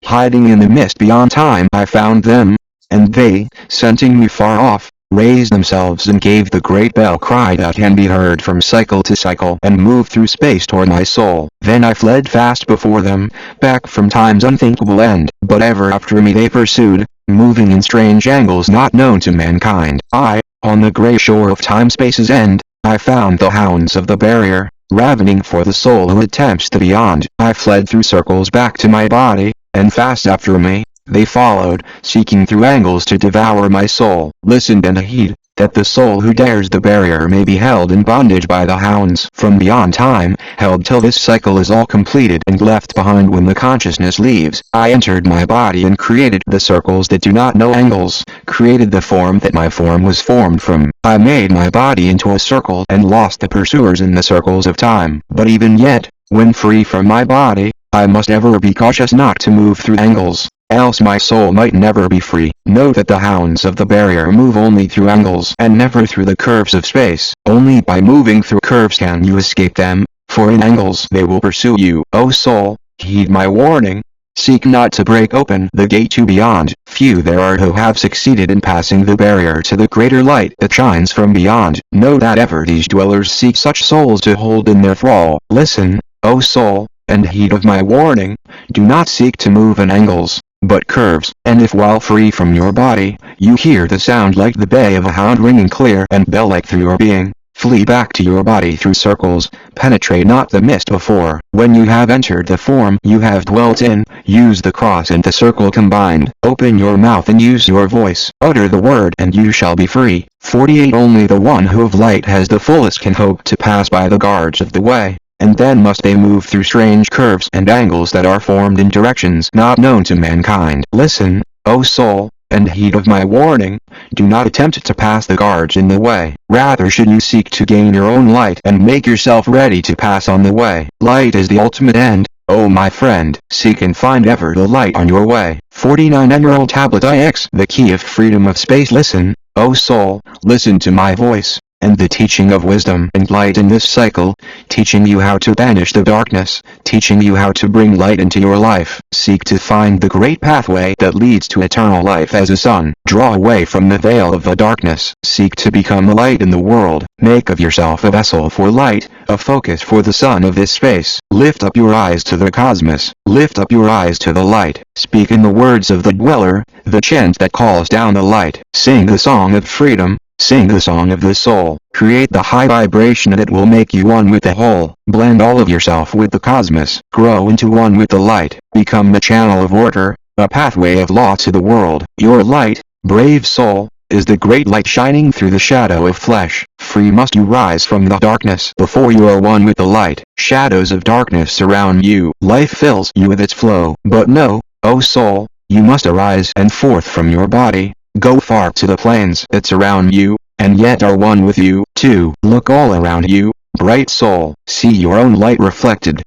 S1: Hiding in the mist beyond time I found them, and they, scenting me far off, raised themselves and gave the great bell cry that can be heard from cycle to cycle and moved through space toward my soul. Then I fled fast before them, back from time's unthinkable end, but ever after me they pursued, moving in strange angles not known to mankind. On the grey shore of time-space's end, I found the hounds of the barrier, ravening for the soul who attempts the beyond. I fled through circles back to my body, and fast after me, they followed, seeking through angles to devour my soul. Listen and heed, that the soul who dares the barrier may be held in bondage by the hounds from beyond time, held till this cycle is all completed and left behind when the consciousness leaves. I entered my body and created the circles that do not know angles, created the form that my form was formed from. I made my body into a circle and lost the pursuers in the circles of time. But even yet, when free from my body, I must ever be cautious not to move through angles, else my soul might never be free. Know that the hounds of the barrier move only through angles and never through the curves of space. Only by moving through curves can you escape them, for in angles they will pursue you. O soul, heed my warning. Seek not to break open the gate to beyond. Few there are who have succeeded in passing the barrier to the greater light that shines from beyond. Know that ever these dwellers seek such souls to hold in their thrall. Listen, O soul, and heed of my warning. Do not seek to move in angles, but curves. And if while free from your body, you hear the sound like the bay of a hound ringing clear and bell-like through your being, flee back to your body through circles, penetrate not the mist before. When you have entered the form you have dwelt in, use the cross and the circle combined. Open your mouth and use your voice. Utter the word and you shall be free. 48 Only the one who of light has the fullest can hope to pass by the guards of the way. And then must they move through strange curves and angles that are formed in directions not known to mankind. Listen, O soul, and heed of my warning. Do not attempt to pass the guards in the way. Rather should you seek to gain your own light and make yourself ready to pass on the way. Light is the ultimate end, O my friend. Seek and find ever the light on your way. 49 Emerald Tablet IX The key of freedom of space. Listen, O soul, listen to my voice, and the teaching of wisdom and light in this cycle, teaching you how to banish the darkness, teaching you how to bring light into your life. Seek to find the great pathway that leads to eternal life as a sun. Draw away from the veil of the darkness. Seek to become a light in the world. Make of yourself a vessel for light, a focus for the sun of this space. Lift up your eyes to the cosmos. Lift up your eyes to the light. Speak in the words of the dweller, the chant that calls down the light. Sing the song of freedom. Sing the song of the soul. Create the high vibration that will make you one with the whole. Blend all of yourself with the cosmos. Grow into one with the light. Become the channel of order, a pathway of law to the world. Your light, brave soul, is the great light shining through the shadow of flesh. Free must you rise from the darkness before you are one with the light. Shadows of darkness surround you. Life fills you with its flow. But know, O soul, you must arise and forth from your body. Go far to the plains that surround you, and yet are one with you. 2. Look all around you, bright soul. See your own light reflected.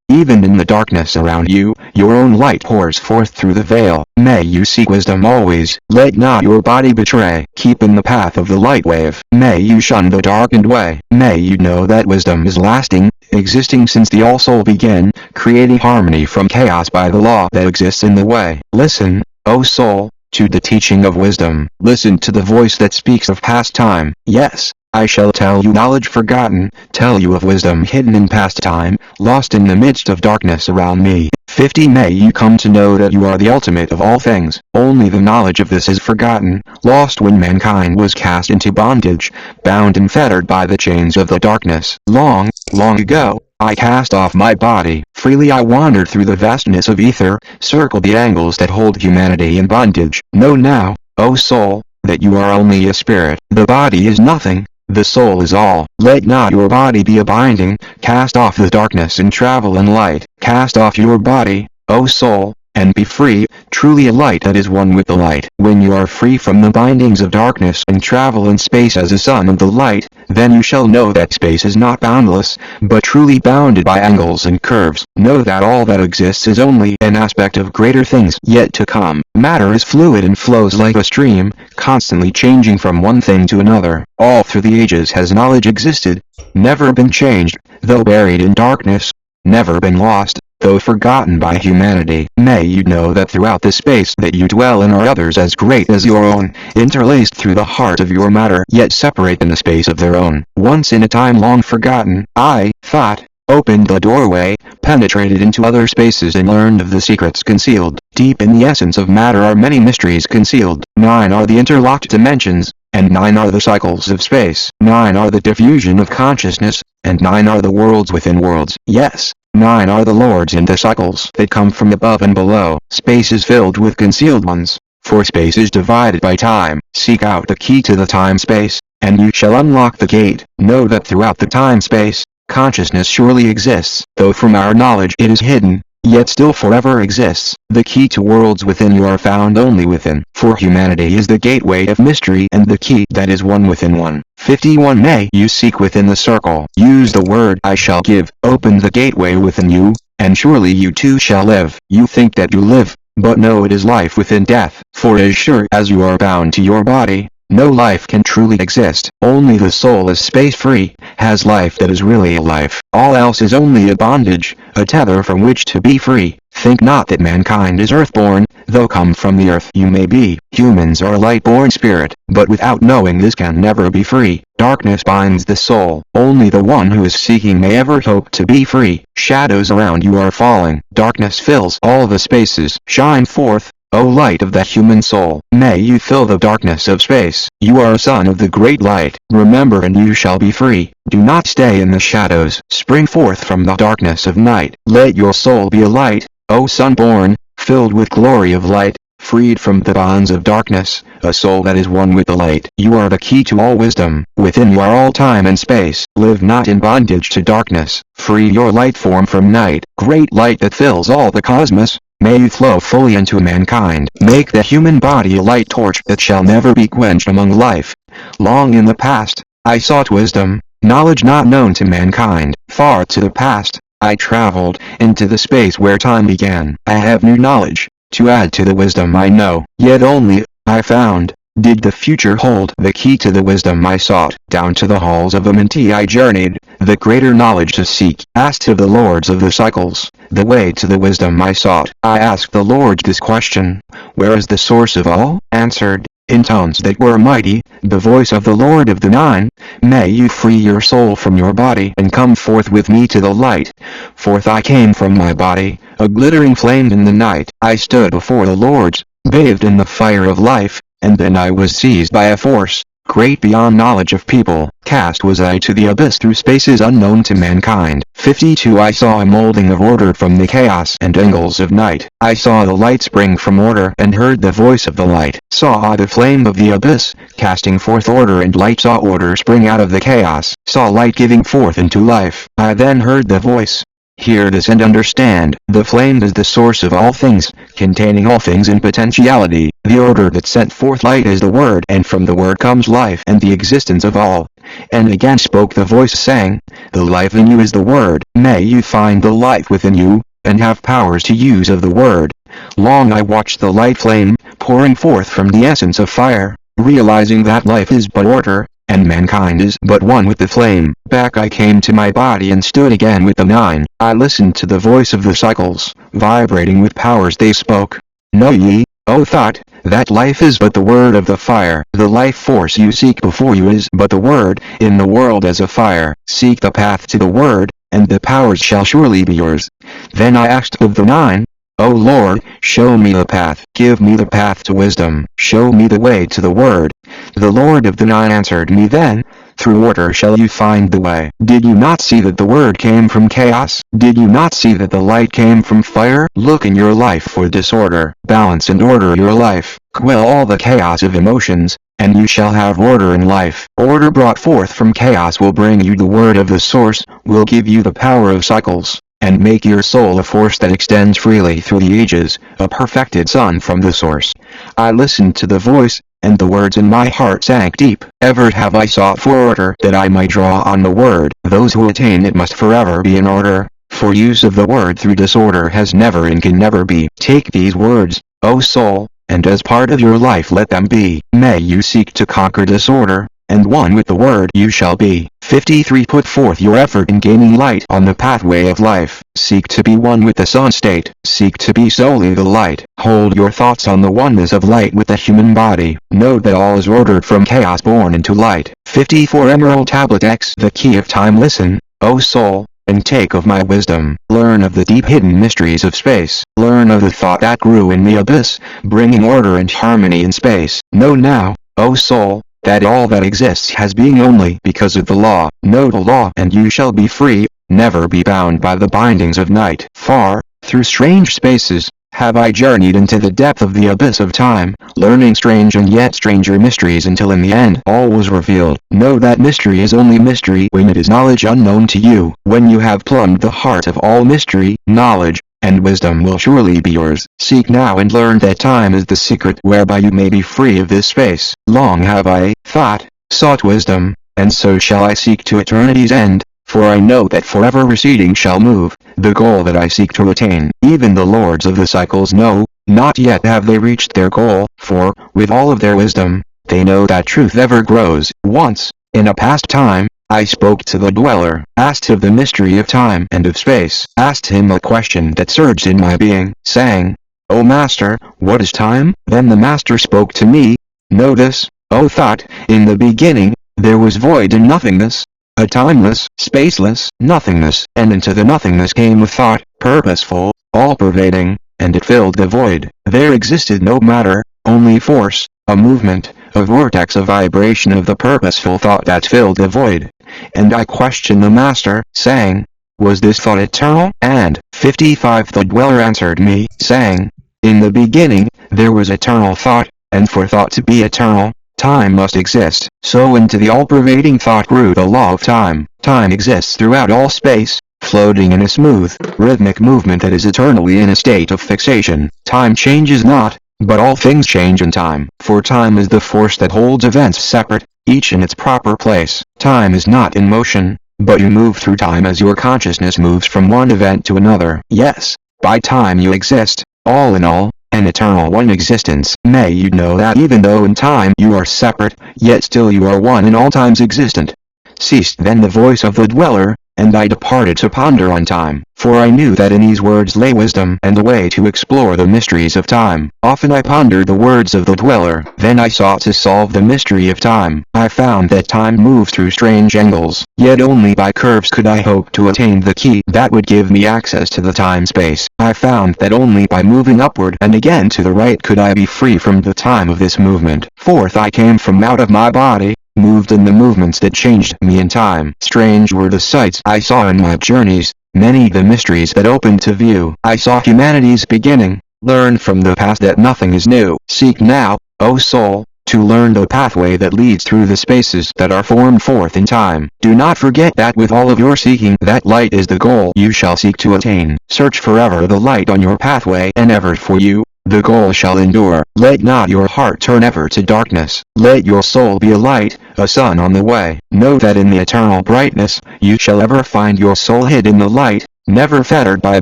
S1: Even in the darkness around you, your own light pours forth through the veil. May you seek wisdom always. Let not your body betray. Keep in the path of the light wave. May you shun the darkened way. May you know that wisdom is lasting, existing since the all-soul began, creating harmony from chaos by the law that exists in the way. Listen, O soul, to the teaching of wisdom. Listen to the voice that speaks of past time. Yes, I shall tell you knowledge forgotten, tell you of wisdom hidden in past time, lost in the midst of darkness around me. 50 May you come to know that you are the ultimate of all things. Only the knowledge of this is forgotten, lost when mankind was cast into bondage, bound and fettered by the chains of the darkness. Long, long ago, I cast off my body. Freely I wandered through the vastness of ether, circled the angles that hold humanity in bondage. Know now, O soul, that you are only a spirit. The body is nothing, the soul is all. Let not your body be a binding. Cast off the darkness and travel in light. Cast off your body, O soul, and be free, truly a light that is one with the light. When you are free from the bindings of darkness and travel in space as a son of the light, then you shall know that space is not boundless, but truly bounded by angles and curves. Know that all that exists is only an aspect of greater things yet to come. Matter is fluid and flows like a stream, constantly changing from one thing to another. All through the ages has knowledge existed, never been changed, though buried in darkness, never been lost. though forgotten by humanity. May you know that throughout the space that you dwell in are others as great as your own, interlaced through the heart of your matter, yet separate in the space of their own. Once in a time long forgotten, I, Thoth, opened the doorway, penetrated into other spaces and learned of the secrets concealed. Deep in the essence of matter are many mysteries concealed. 9 are the interlocked dimensions, and 9 are the cycles of space. 9 are the diffusion of consciousness, and 9 are the worlds within worlds. Yes, 9 are the lords in the cycles that come from above and below. Space is filled with concealed ones, for space is divided by time. Seek out the key to the time-space, and you shall unlock the gate. Know that throughout the time-space, consciousness surely exists, though from our knowledge it is hidden, yet still forever exists. The key to worlds within you are found only within, for humanity is the gateway of mystery and the key that is one within one. 51 May you seek within the circle. Use the word I shall give. Open the gateway within you, and surely you too shall live. You think that you live, but no, it is life within death. For as sure as you are bound to your body, no life can truly exist. Only the soul is space-free, has life that is really a life. All else is only a bondage, a tether from which to be free. Think not that mankind is earthborn, though come from the earth you may be. Humans are a light-born spirit, but without knowing this can never be free. Darkness binds the soul. Only the one who is seeking may ever hope to be free. Shadows around you are falling. Darkness fills all the spaces. Shine forth, O light of the human soul. May you fill the darkness of space. You are a son of the great light. Remember and you shall be free. Do not stay in the shadows. Spring forth from the darkness of night. Let your soul be a light, O son born, filled with glory of light, freed from the bonds of darkness, a soul that is one with the light. You are the key to all wisdom. Within you are all time and space. Live not in bondage to darkness. Free your light form from night. Great light that fills all the cosmos, may you flow fully into mankind. Make the human body a light torch that shall never be quenched among life. Long in the past, I sought wisdom, knowledge not known to mankind. Far to the past, I traveled into the space where time began. I have new knowledge to add to the wisdom I know. Yet only, I found, did the future hold the key to the wisdom I sought. Down to the halls of Amenti I journeyed, the greater knowledge to seek. Asked of the lords of the cycles, the way to the wisdom I sought. I asked the lords this question, where is the source of all? Answered, in tones that were mighty, the voice of the Lord of the Nine. May you free your soul from your body and come forth with me to the light. Forth I came from my body, a glittering flame in the night. I stood before the lords, bathed in the fire of life, and then I was seized by a force, great beyond knowledge of people. Cast was I to the abyss through spaces unknown to mankind. 52 I saw a molding of order from the chaos and angles of night. I saw the light spring from order and heard the voice of the light. Saw the flame of the abyss, casting forth order and light. Saw order spring out of the chaos. Saw light giving forth into life. I then heard the voice. Hear this and understand. The flame is the source of all things, containing all things in potentiality. The order that sent forth light is the word, and from the word comes life and the existence of all. And again spoke the voice saying, the life in you is the word. May you find the life within you, and have powers to use of the word. Long I watched the light flame, pouring forth from the essence of fire, realizing that life is but order, and mankind is but one with the flame. Back I came to my body and stood again with the nine. I listened to the voice of the cycles, vibrating with powers they spoke. Know ye, O Thoth, that life is but the word of the fire. The life force you seek before you is but the word, in the world as a fire. Seek the path to the word, and the powers shall surely be yours. Then I asked of the nine, O Lord, show me the path. Give me the path to wisdom. Show me the way to the word. The Lord of the Nine answered me then, through order shall you find the way. Did you not see that the word came from chaos? Did you not see that the light came from fire? Look in your life for disorder. Balance and order your life. Quell all the chaos of emotions, and you shall have order in life. Order brought forth from chaos will bring you the word of the source, will give you the power of cycles, and make your soul a force that extends freely through the ages, a perfected sun from the source. I listened to the voice, and the words in my heart sank deep. Ever have I sought for order, that I might draw on the word. Those who attain it must forever be in order, for use of the word through disorder has never and can never be. Take these words, O soul, and as part of your life let them be. May you seek to conquer disorder, and one with the word you shall be. 53. Put forth your effort in gaining light on the pathway of life. Seek to be one with the sun state. Seek to be solely the light. Hold your thoughts on the oneness of light with the human body. Know that all is ordered from chaos born into light. 54. Emerald Tablet X. The key of time. Listen, O soul, and take of my wisdom. Learn of the deep hidden mysteries of space. Learn of the thought that grew in the abyss, bringing order and harmony in space. Know now, O soul, that all that exists has being only because of the law. Know the law and you shall be free, never be bound by the bindings of night. Far, through strange spaces, have I journeyed into the depth of the abyss of time, learning strange and yet stranger mysteries until in the end all was revealed. Know that mystery is only mystery when it is knowledge unknown to you. When you have plumbed the heart of all mystery, knowledge, and wisdom will surely be yours. Seek now and learn that time is the secret whereby you may be free of this space. Long have I, thought, sought wisdom, and so shall I seek to eternity's end. For I know that forever receding shall move, the goal that I seek to attain. Even the lords of the cycles know, not yet have they reached their goal, for, with all of their wisdom, they know that truth ever grows. Once, in a past time, I spoke to the dweller, asked of the mystery of time and of space, asked him a question that surged in my being, saying, O Master, what is time? Then the Master spoke to me, Know this, O thought, in the beginning, there was void and nothingness, a timeless, spaceless nothingness, and into the nothingness came a thought, purposeful, all-pervading, and it filled the void. There existed no matter, only force, a movement, a vortex of vibration of the purposeful thought that filled the void. And I questioned the Master, saying, was this thought eternal? And, 55. The dweller answered me, saying, in the beginning, there was eternal thought, and for thought to be eternal, time must exist. So into the all-pervading thought grew the law of time. Time exists throughout all space, floating in a smooth, rhythmic movement that is eternally in a state of fixation. Time changes not, but all things change in time. For time is the force that holds events separate, each in its proper place. Time is not in motion, but you move through time as your consciousness moves from one event to another. Yes, by time you exist, all in all, an eternal one existence. May you know that even though in time you are separate, yet still you are one in all times existent. Ceased then the voice of the dweller, and I departed to ponder on time, for I knew that in these words lay wisdom and the way to explore the mysteries of time. Often I pondered the words of the dweller, then I sought to solve the mystery of time. I found that time moved through strange angles, yet only by curves could I hope to attain the key that would give me access to the time-space. I found that only by moving upward and again to the right could I be free from the time of this movement. Forth I came from out of my body, moved in the movements that changed me in time. Strange were the sights I saw in my journeys, many the mysteries that opened to view. I saw humanity's beginning, learned from the past that nothing is new. Seek now, O soul, to learn the pathway that leads through the spaces that are formed forth in time. Do not forget that with all of your seeking that light is the goal you shall seek to attain. Search forever the light on your pathway and ever for you. The goal shall endure. Let not your heart turn ever to darkness. Let your soul be a light, a sun on the way. Know that in the eternal brightness, you shall ever find your soul hid in the light, never fettered by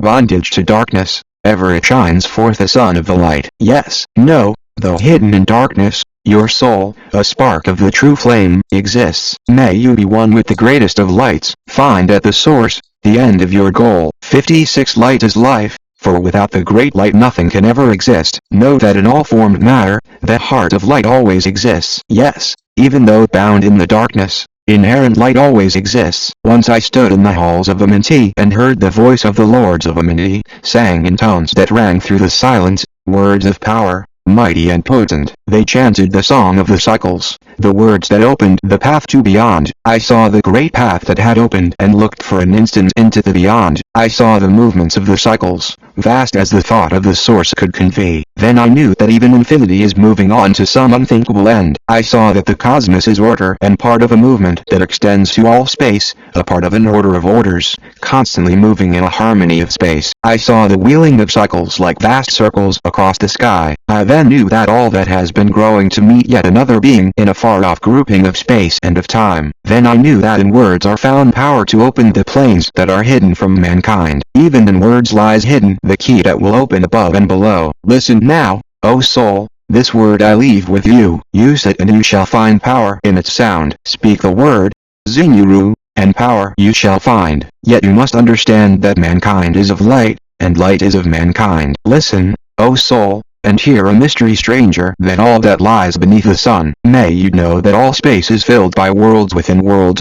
S1: bondage to darkness. Ever it shines forth the sun of the light. Yes, no, though hidden in darkness, your soul, a spark of the true flame, exists. May you be one with the greatest of lights. Find at the source, the end of your goal. 56. Light is life. For without the great light nothing can ever exist. Know that in all formed matter, the heart of light always exists. Yes, even though bound in the darkness, inherent light always exists. Once I stood in the halls of Amenti and heard the voice of the lords of Amenti, sang in tones that rang through the silence, words of power, mighty and potent. They chanted the song of the cycles, the words that opened the path to beyond. I saw the great path that had opened and looked for an instant into the beyond. I saw the movements of the cycles, vast as the thought of the source could convey. Then I knew that even infinity is moving on to some unthinkable end. I saw that the cosmos is order and part of a movement that extends to all space, a part of an order of orders, constantly moving in a harmony of space. I saw the wheeling of cycles like vast circles across the sky. I then knew that all that has been growing to meet yet another being in a far-off grouping of space and of time. Then I knew that in words are found power to open the planes that are hidden from mankind. Even in words lies hidden the key that will open above and below. Listen now, O soul, This word I leave with you. Use it and you shall find power in its sound. Speak the word, Zinuru, and power you shall find. Yet you must understand that mankind is of light, and light is of mankind. Listen, O soul, and hear a mystery stranger than all that lies beneath the sun. May you know that all space is filled by worlds within worlds,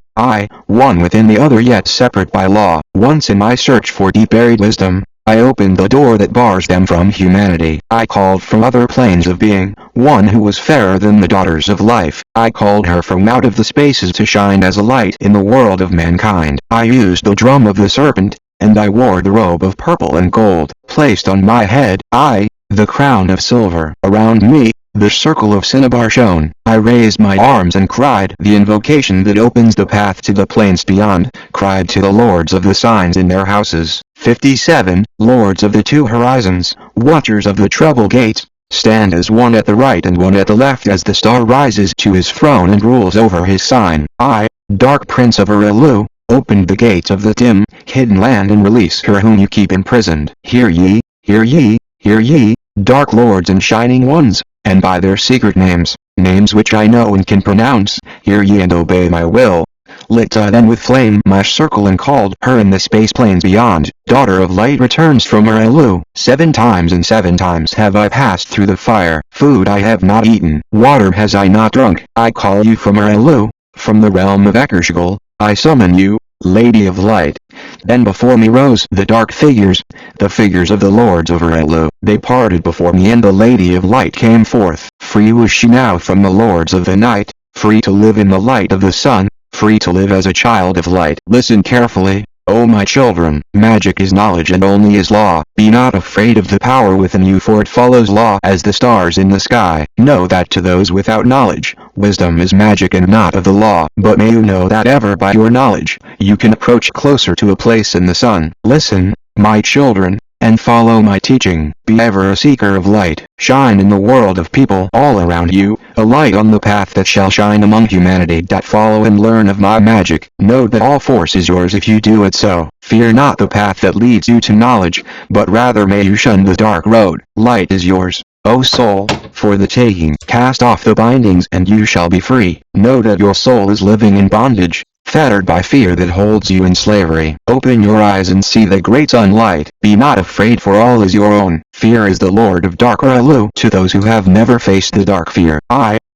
S1: one within the other yet separate by law. Once in my search for deep buried wisdom, I opened the door that bars them from humanity. I called from other planes of being, one who was fairer than the daughters of life. I called her from out of the spaces to shine as a light in the world of mankind. I used the drum of the serpent, and I wore the robe of purple and gold, placed on my head, the crown of silver. Around me, the circle of cinnabar shone. I raised my arms and cried the invocation that opens the path to the plains beyond, cried to the lords of the signs in their houses. 57, Lords of the two horizons, watchers of the treble gates, stand as one at the right and one at the left as the star rises to his throne and rules over his sign. I, Dark Prince of Arelu, opened the gates of the dim, hidden land and release her whom you keep imprisoned. Hear ye, hear ye, hear ye, dark lords and shining ones, and by their secret names, names which I know and can pronounce, hear ye and obey my will. Lit I then with flame my circle and called her in the space planes beyond. Daughter of light returns from Arelu. 7 times and 7 times have I passed through the fire. Food I have not eaten, water has I not drunk. I call you from Arelu, from the realm of Ekershgal. I summon you, Lady of Light. Then before me rose the dark figures, the figures of the lords of Arelu. They parted before me and the Lady of Light came forth. Free was she now from the lords of the night, free to live in the light of the sun, free to live as a child of light. Listen carefully, O my children. Magic is knowledge and only is law. Be not afraid of the power within you, for it follows law as the stars in the sky. Know that to those without knowledge, wisdom is magic and not of the law. But may you know that ever by your knowledge, you can approach closer to a place in the sun. Listen, my children, and follow my teaching. Be ever a seeker of light. Shine in the world of people all around you, a light on the path that shall shine among humanity. Follow and learn of my magic. Know that all force is yours if you do it so. Fear not the path that leads you to knowledge, but rather may you shun the dark road. Light is yours, O soul, for the taking. Cast off the bindings and you shall be free. Know that your soul is living in bondage, fettered by fear that holds you in slavery. Open your eyes and see the great sunlight. Be not afraid, for all is your own. Fear is the Lord of Dark Arelu. To those who have never faced the dark fear,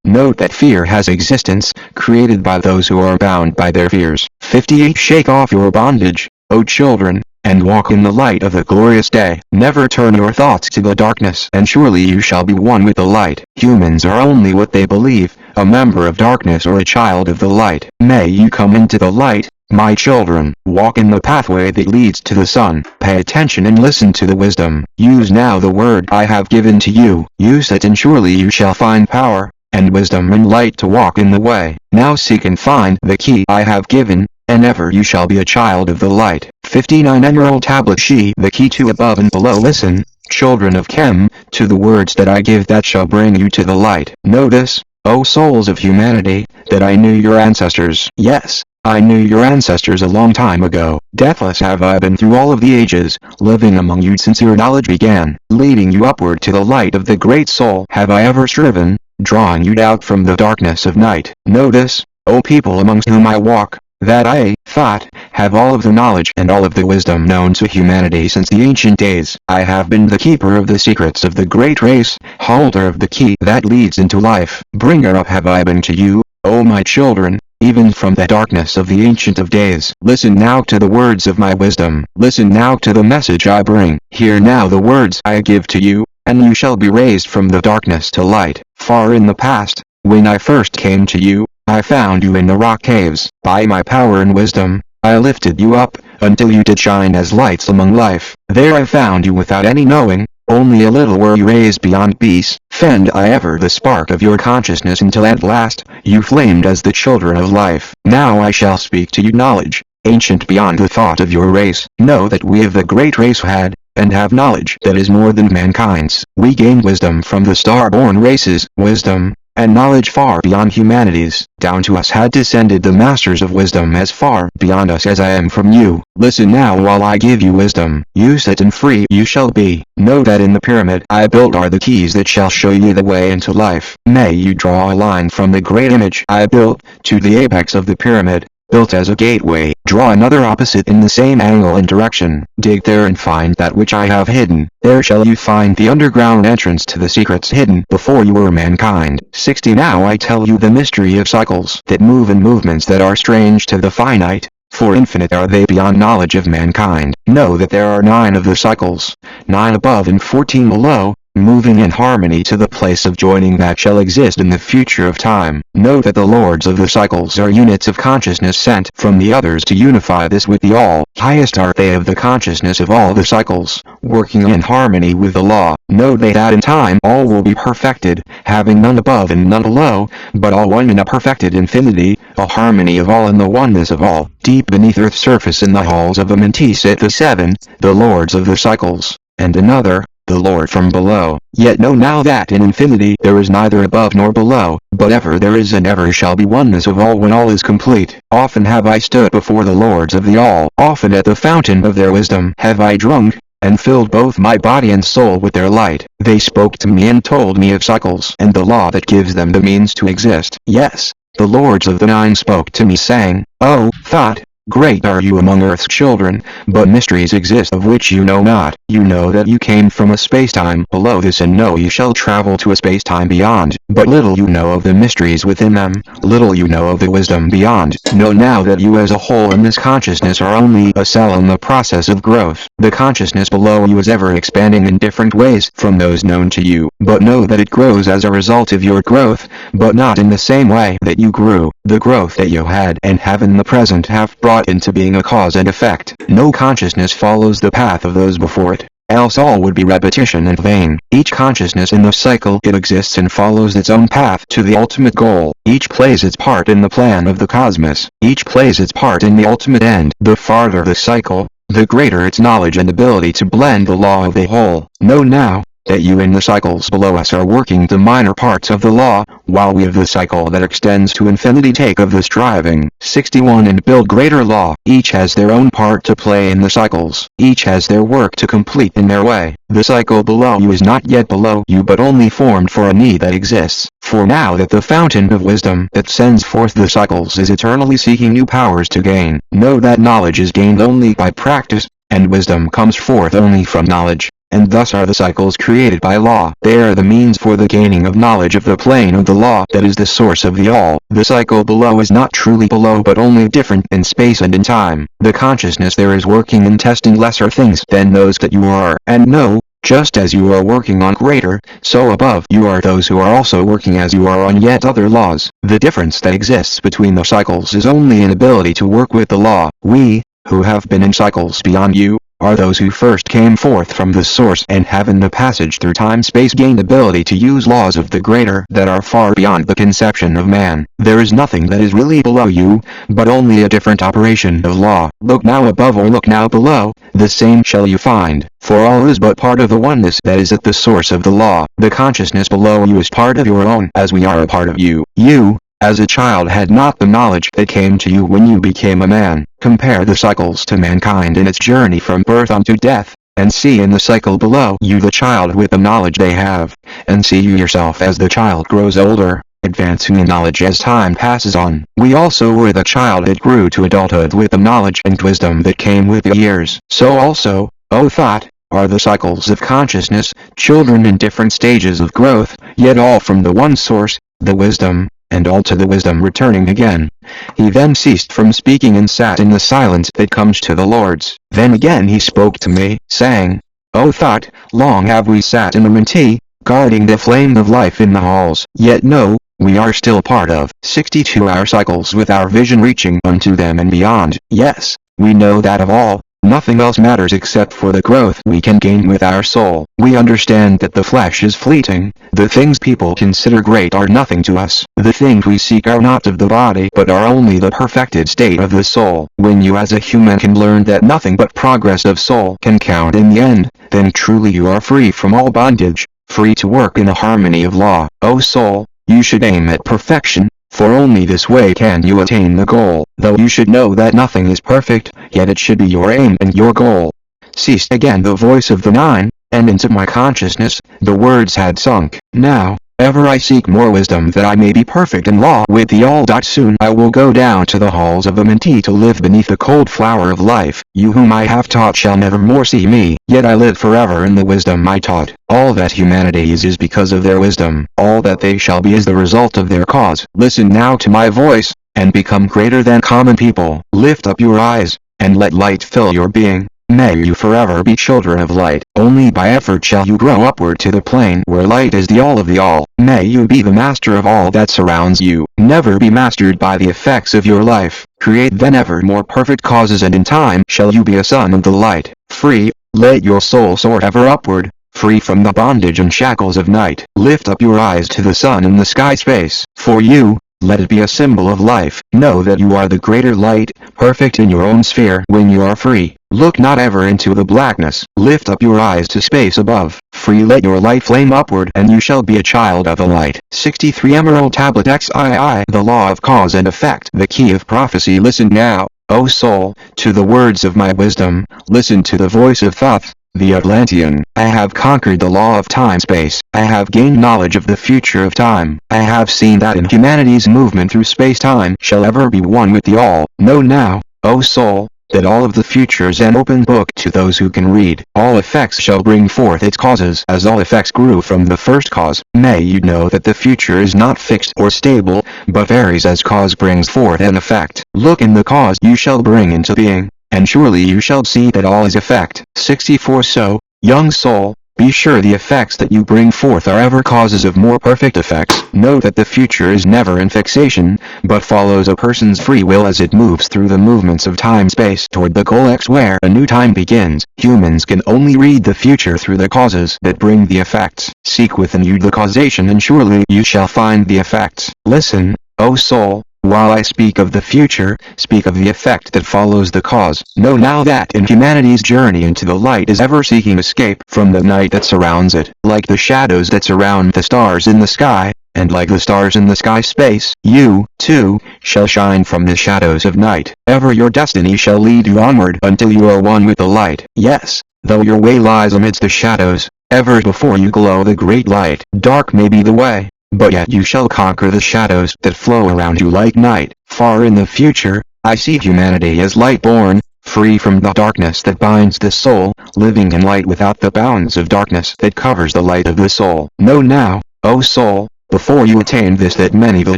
S1: note that fear has existence, created by those who are bound by their fears. 58 Shake off your bondage, O children, and walk in the light of the glorious day. Never turn your thoughts to the darkness, and surely you shall be one with the light. Humans are only what they believe, a member of darkness or a child of the light. May you come into the light, my children. Walk in the pathway that leads to the sun. Pay attention and listen to the wisdom. Use now the word I have given to you. Use it and surely you shall find power, and wisdom and light to walk in the way. Now seek and find the key I have given, and ever you shall be a child of the light. 59 Emerald Tablet She the key to above and below. Listen, children of Chem, to the words that I give that shall bring you to the light. Notice, O souls of humanity, that I knew your ancestors. Yes, I knew your ancestors a long time ago. Deathless have I been through all of the ages, living among you since your knowledge began. Leading you upward to the light of the great soul have I ever striven, drawing you out from the darkness of night. Notice, O people amongst whom I walk, that I, Thoth, have all of the knowledge and all of the wisdom known to humanity since the ancient days. I have been the keeper of the secrets of the great race, holder of the key that leads into life. Bringer up have I been to you, O my children, even from the darkness of the ancient of days. Listen now to the words of my wisdom. Listen now to the message I bring. Hear now the words I give to you, and you shall be raised from the darkness to light. Far in the past, when I first came to you, I found you in the rock caves. By my power and wisdom, I lifted you up, until you did shine as lights among life. There I found you without any knowing, only a little were you raised beyond beasts. Fend I ever the spark of your consciousness until at last, you flamed as the children of life. Now I shall speak to you knowledge, ancient beyond the thought of your race. Know that we of the great race had, and have knowledge that is more than mankind's. We gained wisdom from the star-born races. Wisdom, and knowledge far beyond humanity's. Down to us had descended the masters of wisdom as far beyond us as I am from you. Listen now while I give you wisdom. Use it and free you shall be. Know that in the pyramid I built are the keys that shall show you the way into life. May you draw a line from the great image I built to the apex of the pyramid, built as a gateway. Draw another opposite in the same angle and direction. Dig there and find that which I have hidden. There shall you find the underground entrance to the secrets hidden before you were mankind. 60 Now I tell you the mystery of cycles that move in movements that are strange to the finite, for infinite are they beyond knowledge of mankind. Know that there are 9 of the cycles, 9 above and 14 below, moving in harmony to the place of joining that shall exist in the future of time. Know that the lords of the cycles are units of consciousness sent from the others to unify this with the all. Highest are they of the consciousness of all the cycles, working in harmony with the law. Know that in time all will be perfected, having none above and none below, but all one in a perfected infinity, a harmony of all and the oneness of all. Deep beneath earth's surface in the halls of Amenti sit the 7, the lords of the cycles, and another, the Lord from below. Yet know now that in infinity there is neither above nor below, but ever there is and ever shall be oneness of all when all is complete. Often have I stood before the lords of the all, often at the fountain of their wisdom have I drunk, and filled both my body and soul with their light. They spoke to me and told me of cycles and the law that gives them the means to exist. Yes, the lords of the 9 spoke to me saying, O Thoth, great are you among earth's children, but mysteries exist of which you know not. You know that you came from a spacetime below this and know you shall travel to a spacetime beyond, but little you know of the mysteries within them, little you know of the wisdom beyond. Know now that you as a whole in this consciousness are only a cell in the process of growth. The consciousness below you is ever expanding in different ways from those known to you, but know that it grows as a result of your growth, but not in the same way that you grew. The growth that you had and have in the present have brought into being a cause and effect. No consciousness follows the path of those before it, else all would be repetition and vain. Each consciousness in the cycle it exists and follows its own path to the ultimate goal. Each plays its part in the plan of the cosmos. Each plays its part in the ultimate end. The farther the cycle, the greater its knowledge and ability to blend the law of the whole. Know now that you in the cycles below us are working the minor parts of the law, while we of the cycle that extends to infinity take of the striving. 61 And build greater law. Each has their own part to play in the cycles. Each has their work to complete in their way. The cycle below you is not yet below you but only formed for a need that exists. For now that the fountain of wisdom that sends forth the cycles is eternally seeking new powers to gain. Know that knowledge is gained only by practice, and wisdom comes forth only from knowledge. And thus are the cycles created by law. They are the means for the gaining of knowledge of the plane of the law that is the source of the all. The cycle below is not truly below but only different in space and in time. The consciousness there is working and testing lesser things than those that you are. And know, just as you are working on greater, so above you are those who are also working as you are on yet other laws. The difference that exists between the cycles is only an ability to work with the law. We, who have been in cycles beyond you, are those who first came forth from the source and have in the passage through time-space gained ability to use laws of the greater that are far beyond the conception of man. There is nothing that is really below you, but only a different operation of law. Look now above or look now below, the same shall you find, for all is but part of the oneness that is at the source of the law. The consciousness below you is part of your own as we are a part of you. You, as a child had not the knowledge that came to you when you became a man. Compare the cycles to mankind in its journey from birth unto death, and see in the cycle below you the child with the knowledge they have, and see you yourself as the child grows older, advancing in knowledge as time passes on. We also were the child that grew to adulthood with the knowledge and wisdom that came with the years. So also, O Thoth, are the cycles of consciousness, children in different stages of growth, yet all from the one source, the wisdom, and all to the wisdom returning again. He then ceased from speaking and sat in the silence that comes to the lords. Then again he spoke to me, saying, O Thoth, long have we sat in Amenti, guarding the flame of life in the halls. Yet know, we are still part of 62-hour cycles with our vision reaching unto them and beyond. Yes, we know that of all, nothing else matters except for the growth we can gain with our soul. We understand that the flesh is fleeting. The things people consider great are nothing to us. The things we seek are not of the body but are only the perfected state of the soul. When you as a human can learn that nothing but progress of soul can count in the end, then truly you are free from all bondage, free to work in a harmony of law. O soul, you should aim at perfection, for only this way can you attain the goal. Though you should know that nothing is perfect, yet it should be your aim and your goal. Ceased again the voice of the nine, and into my consciousness, the words had sunk. Now, ever I seek more wisdom that I may be perfect in law with the all. Soon I will go down to the halls of the Minty to live beneath the cold flower of life. You whom I have taught shall never more see me, yet I live forever in the wisdom I taught. All that humanity is because of their wisdom. All that they shall be is the result of their cause. Listen now to my voice, and become greater than common people. Lift up your eyes, and let light fill your being. May you forever be children of light. Only by effort shall you grow upward to the plane where light is the all of the all. May you be the master of all that surrounds you. Never be mastered by the effects of your life. Create then ever more perfect causes, and in time shall you be a son of the light. Free, let your soul soar ever upward, free from the bondage and shackles of night. Lift up your eyes to the sun in the sky space. For you, let it be a symbol of life. Know that you are the greater light, perfect in your own sphere. When you are free, look not ever into the blackness. Lift up your eyes to space above. Free, let your light flame upward, and you shall be a child of the light. 63 Emerald Tablet XII. The law of cause and effect. The key of prophecy. Listen now, O soul, to the words of my wisdom. Listen to the voice of Thoth, the Atlantean. I have conquered the law of time-space. I have gained knowledge of the future of time. I have seen that in humanity's movement through space-time shall ever be one with the all. Know now, O soul, that all of the future is an open book to those who can read. All effects shall bring forth its causes, as all effects grew from the first cause. May you know that the future is not fixed or stable, but varies as cause brings forth an effect. Look in the cause you shall bring into being, and surely you shall see that all is effect. 64 So, young soul, be sure the effects that you bring forth are ever causes of more perfect effects. Know that the future is never in fixation, but follows a person's free will as it moves through the movements of time-space toward the goal X where a new time begins. Humans can only read the future through the causes that bring the effects. Seek within you the causation, and surely you shall find the effects. Listen, O soul. While I speak of the future, speak of the effect that follows the cause. Know now that in humanity's journey into the light is ever seeking escape from the night that surrounds it. Like the shadows that surround the stars in the sky, and like the stars in the sky space, you, too, shall shine from the shadows of night. Ever your destiny shall lead you onward until you are one with the light. Yes, though your way lies amidst the shadows, ever before you glow the great light. Dark may be the way, but yet you shall conquer the shadows that flow around you like night. Far in the future, I see humanity as light born, free from the darkness that binds the soul, living in light without the bounds of darkness that covers the light of the soul. Know now, O soul, before you attain this, that many the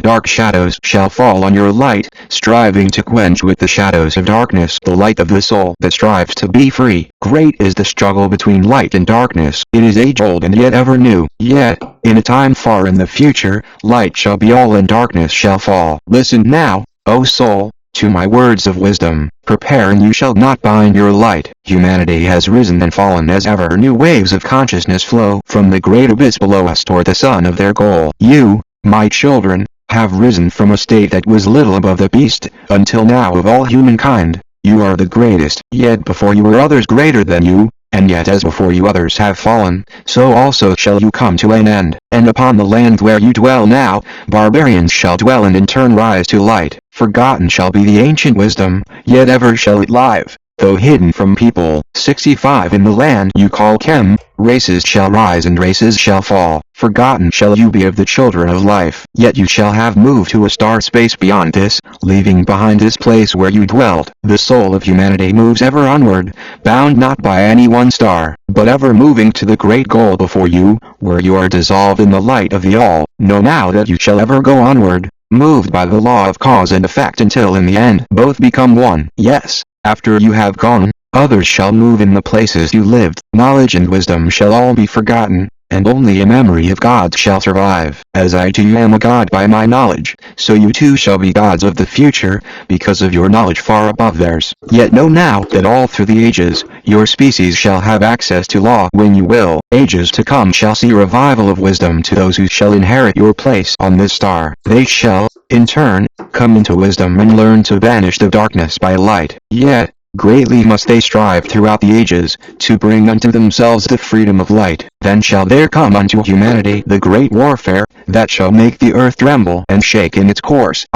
S1: dark shadows shall fall on your light, striving to quench with the shadows of darkness the light of the soul that strives to be free. Great is the struggle between light and darkness. It is age-old and yet ever new. Yet, in a time far in the future, light shall be all and darkness shall fall. Listen now, O soul, to my words of wisdom. Prepare, and you shall not bind your light. Humanity has risen and fallen as ever new waves of consciousness flow from the great abyss below us toward the sun of their goal. You, my children, have risen from a state that was little above the beast, until now of all humankind, you are the greatest. Yet before you were others greater than you, and yet as before you others have fallen, so also shall you come to an end. And upon the land where you dwell now, barbarians shall dwell and in turn rise to light. Forgotten shall be the ancient wisdom, yet ever shall it live, though hidden from people. 65 In the land you call Chem, races shall rise and races shall fall. Forgotten shall you be of the children of life, yet you shall have moved to a star space beyond this, leaving behind this place where you dwelt. The soul of humanity moves ever onward, bound not by any one star, but ever moving to the great goal before you, where you are dissolved in the light of the all. Know now that you shall ever go onward, moved by the law of cause and effect, until in the end both become one. Yes, after you have gone, others shall move in the places you lived. Knowledge and wisdom shall all be forgotten, and only a memory of God shall survive. As I too am a god by my knowledge, so you too shall be gods of the future, because of your knowledge far above theirs. Yet know now that all through the ages, your species shall have access to law when you will. Ages to come shall see revival of wisdom to those who shall inherit your place on this star. They shall, in turn, come into wisdom and learn to banish the darkness by light. Yet, greatly must they strive throughout the ages, to bring unto themselves the freedom of light. Then shall there come unto humanity the great warfare, that shall make the earth tremble and shake in its course.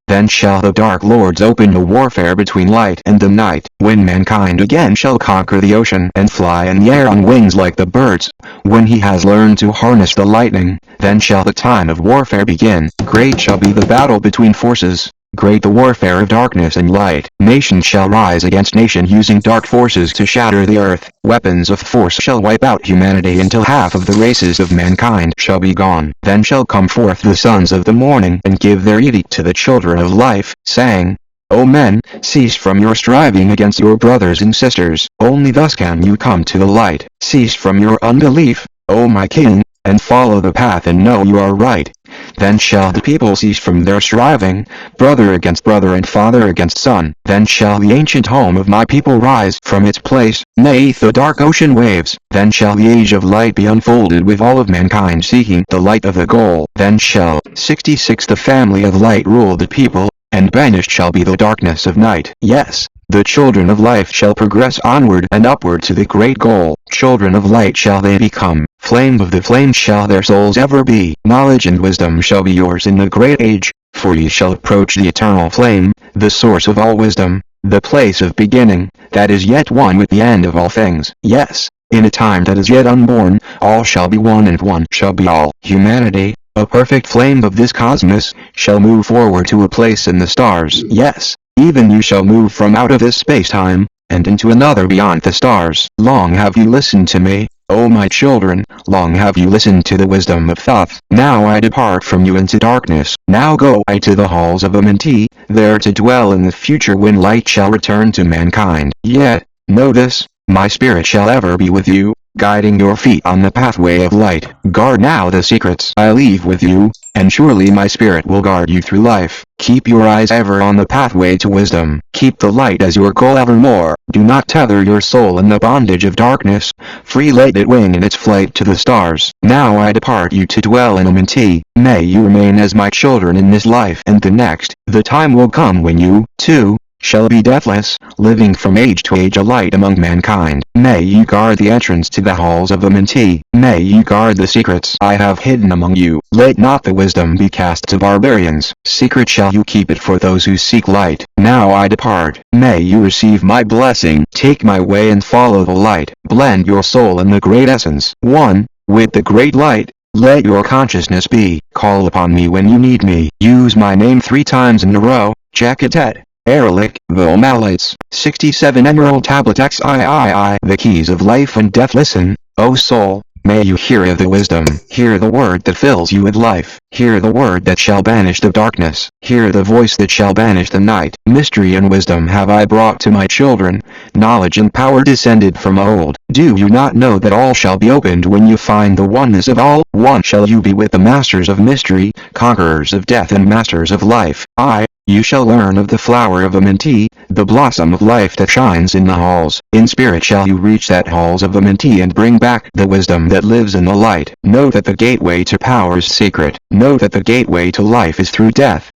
S1: Then shall the Dark Lords open a warfare between light and the night, when mankind again shall conquer the ocean and fly in the air on wings like the birds. When he has learned to harness the lightning, then shall the time of warfare begin. Great shall be the battle between forces. Great the warfare of darkness and light. Nation shall rise against nation using dark forces to shatter the earth. Weapons of force shall wipe out humanity until half of the races of mankind shall be gone. Then shall come forth the sons of the morning and give their edict to the children of life, saying, O men, cease from your striving against your brothers and sisters. Only thus can you come to the light. Cease from your unbelief, O my king, and follow the path and know you are right. Then shall the people cease from their striving, brother against brother and father against son. Then shall the ancient home of my people rise from its place, beneath the dark ocean waves. Then shall the age of light be unfolded with all of mankind seeking the light of the goal. Then shall 66 the family of light rule the people, and banished shall be the darkness of night. Yes, the children of life shall progress onward and upward to the great goal. Children of light shall they become. Flame of the flame shall their souls ever be. Knowledge and wisdom shall be yours in the great age, for ye shall approach the eternal flame, the source of all wisdom, the place of beginning, that is yet one with the end of all things. Yes, in a time that is yet unborn, all shall be one and one shall be all. Humanity, a perfect flame of this cosmos, shall move forward to a place in the stars. Yes, even you shall move from out of this space-time, and into another beyond the stars. Long have you listened to me, O my children, long have you listened to the wisdom of Thoth. Now I depart from you into darkness. Now go I to the halls of Amenti, there to dwell in the future when light shall return to mankind. Yet, know this, my spirit shall ever be with you, guiding your feet on the pathway of light. Guard now the secrets I leave with you, and surely my spirit will guard you through life. Keep your eyes ever on the pathway to wisdom. Keep the light as your goal evermore. Do not tether your soul in the bondage of darkness. Free let it wing in its flight to the stars. Now I depart you to dwell in Amenti. May you remain as my children in this life and the next. The time will come when you, too, shall be deathless, living from age to age a light among mankind. May you guard the entrance to the halls of Amenti. May you guard the secrets I have hidden among you. Let not the wisdom be cast to barbarians. Secret shall you keep it for those who seek light. Now I depart. May you receive my blessing. Take my way and follow the light. Blend your soul in the great essence. One, with the great light. Let your consciousness be. Call upon me when you need me. Use my name 3 times in a row. Jakatet. Erlich, Vilmalites, 67 Emerald Tablet XIII. The keys of life and death. Listen, O soul, may you hear of the wisdom. Hear the word that fills you with life. Hear the word that shall banish the darkness. Hear the voice that shall banish the night. Mystery and wisdom have I brought to my children. Knowledge and power descended from old. Do you not know that all shall be opened when you find the oneness of all? One shall you be with the masters of mystery, conquerors of death and masters of life. You shall learn of the flower of Amenti, the blossom of life that shines in the halls. In spirit shall you reach that halls of Amenti and bring back the wisdom that lives in the light. Know that the gateway to power is secret. Know that the gateway to life is through death.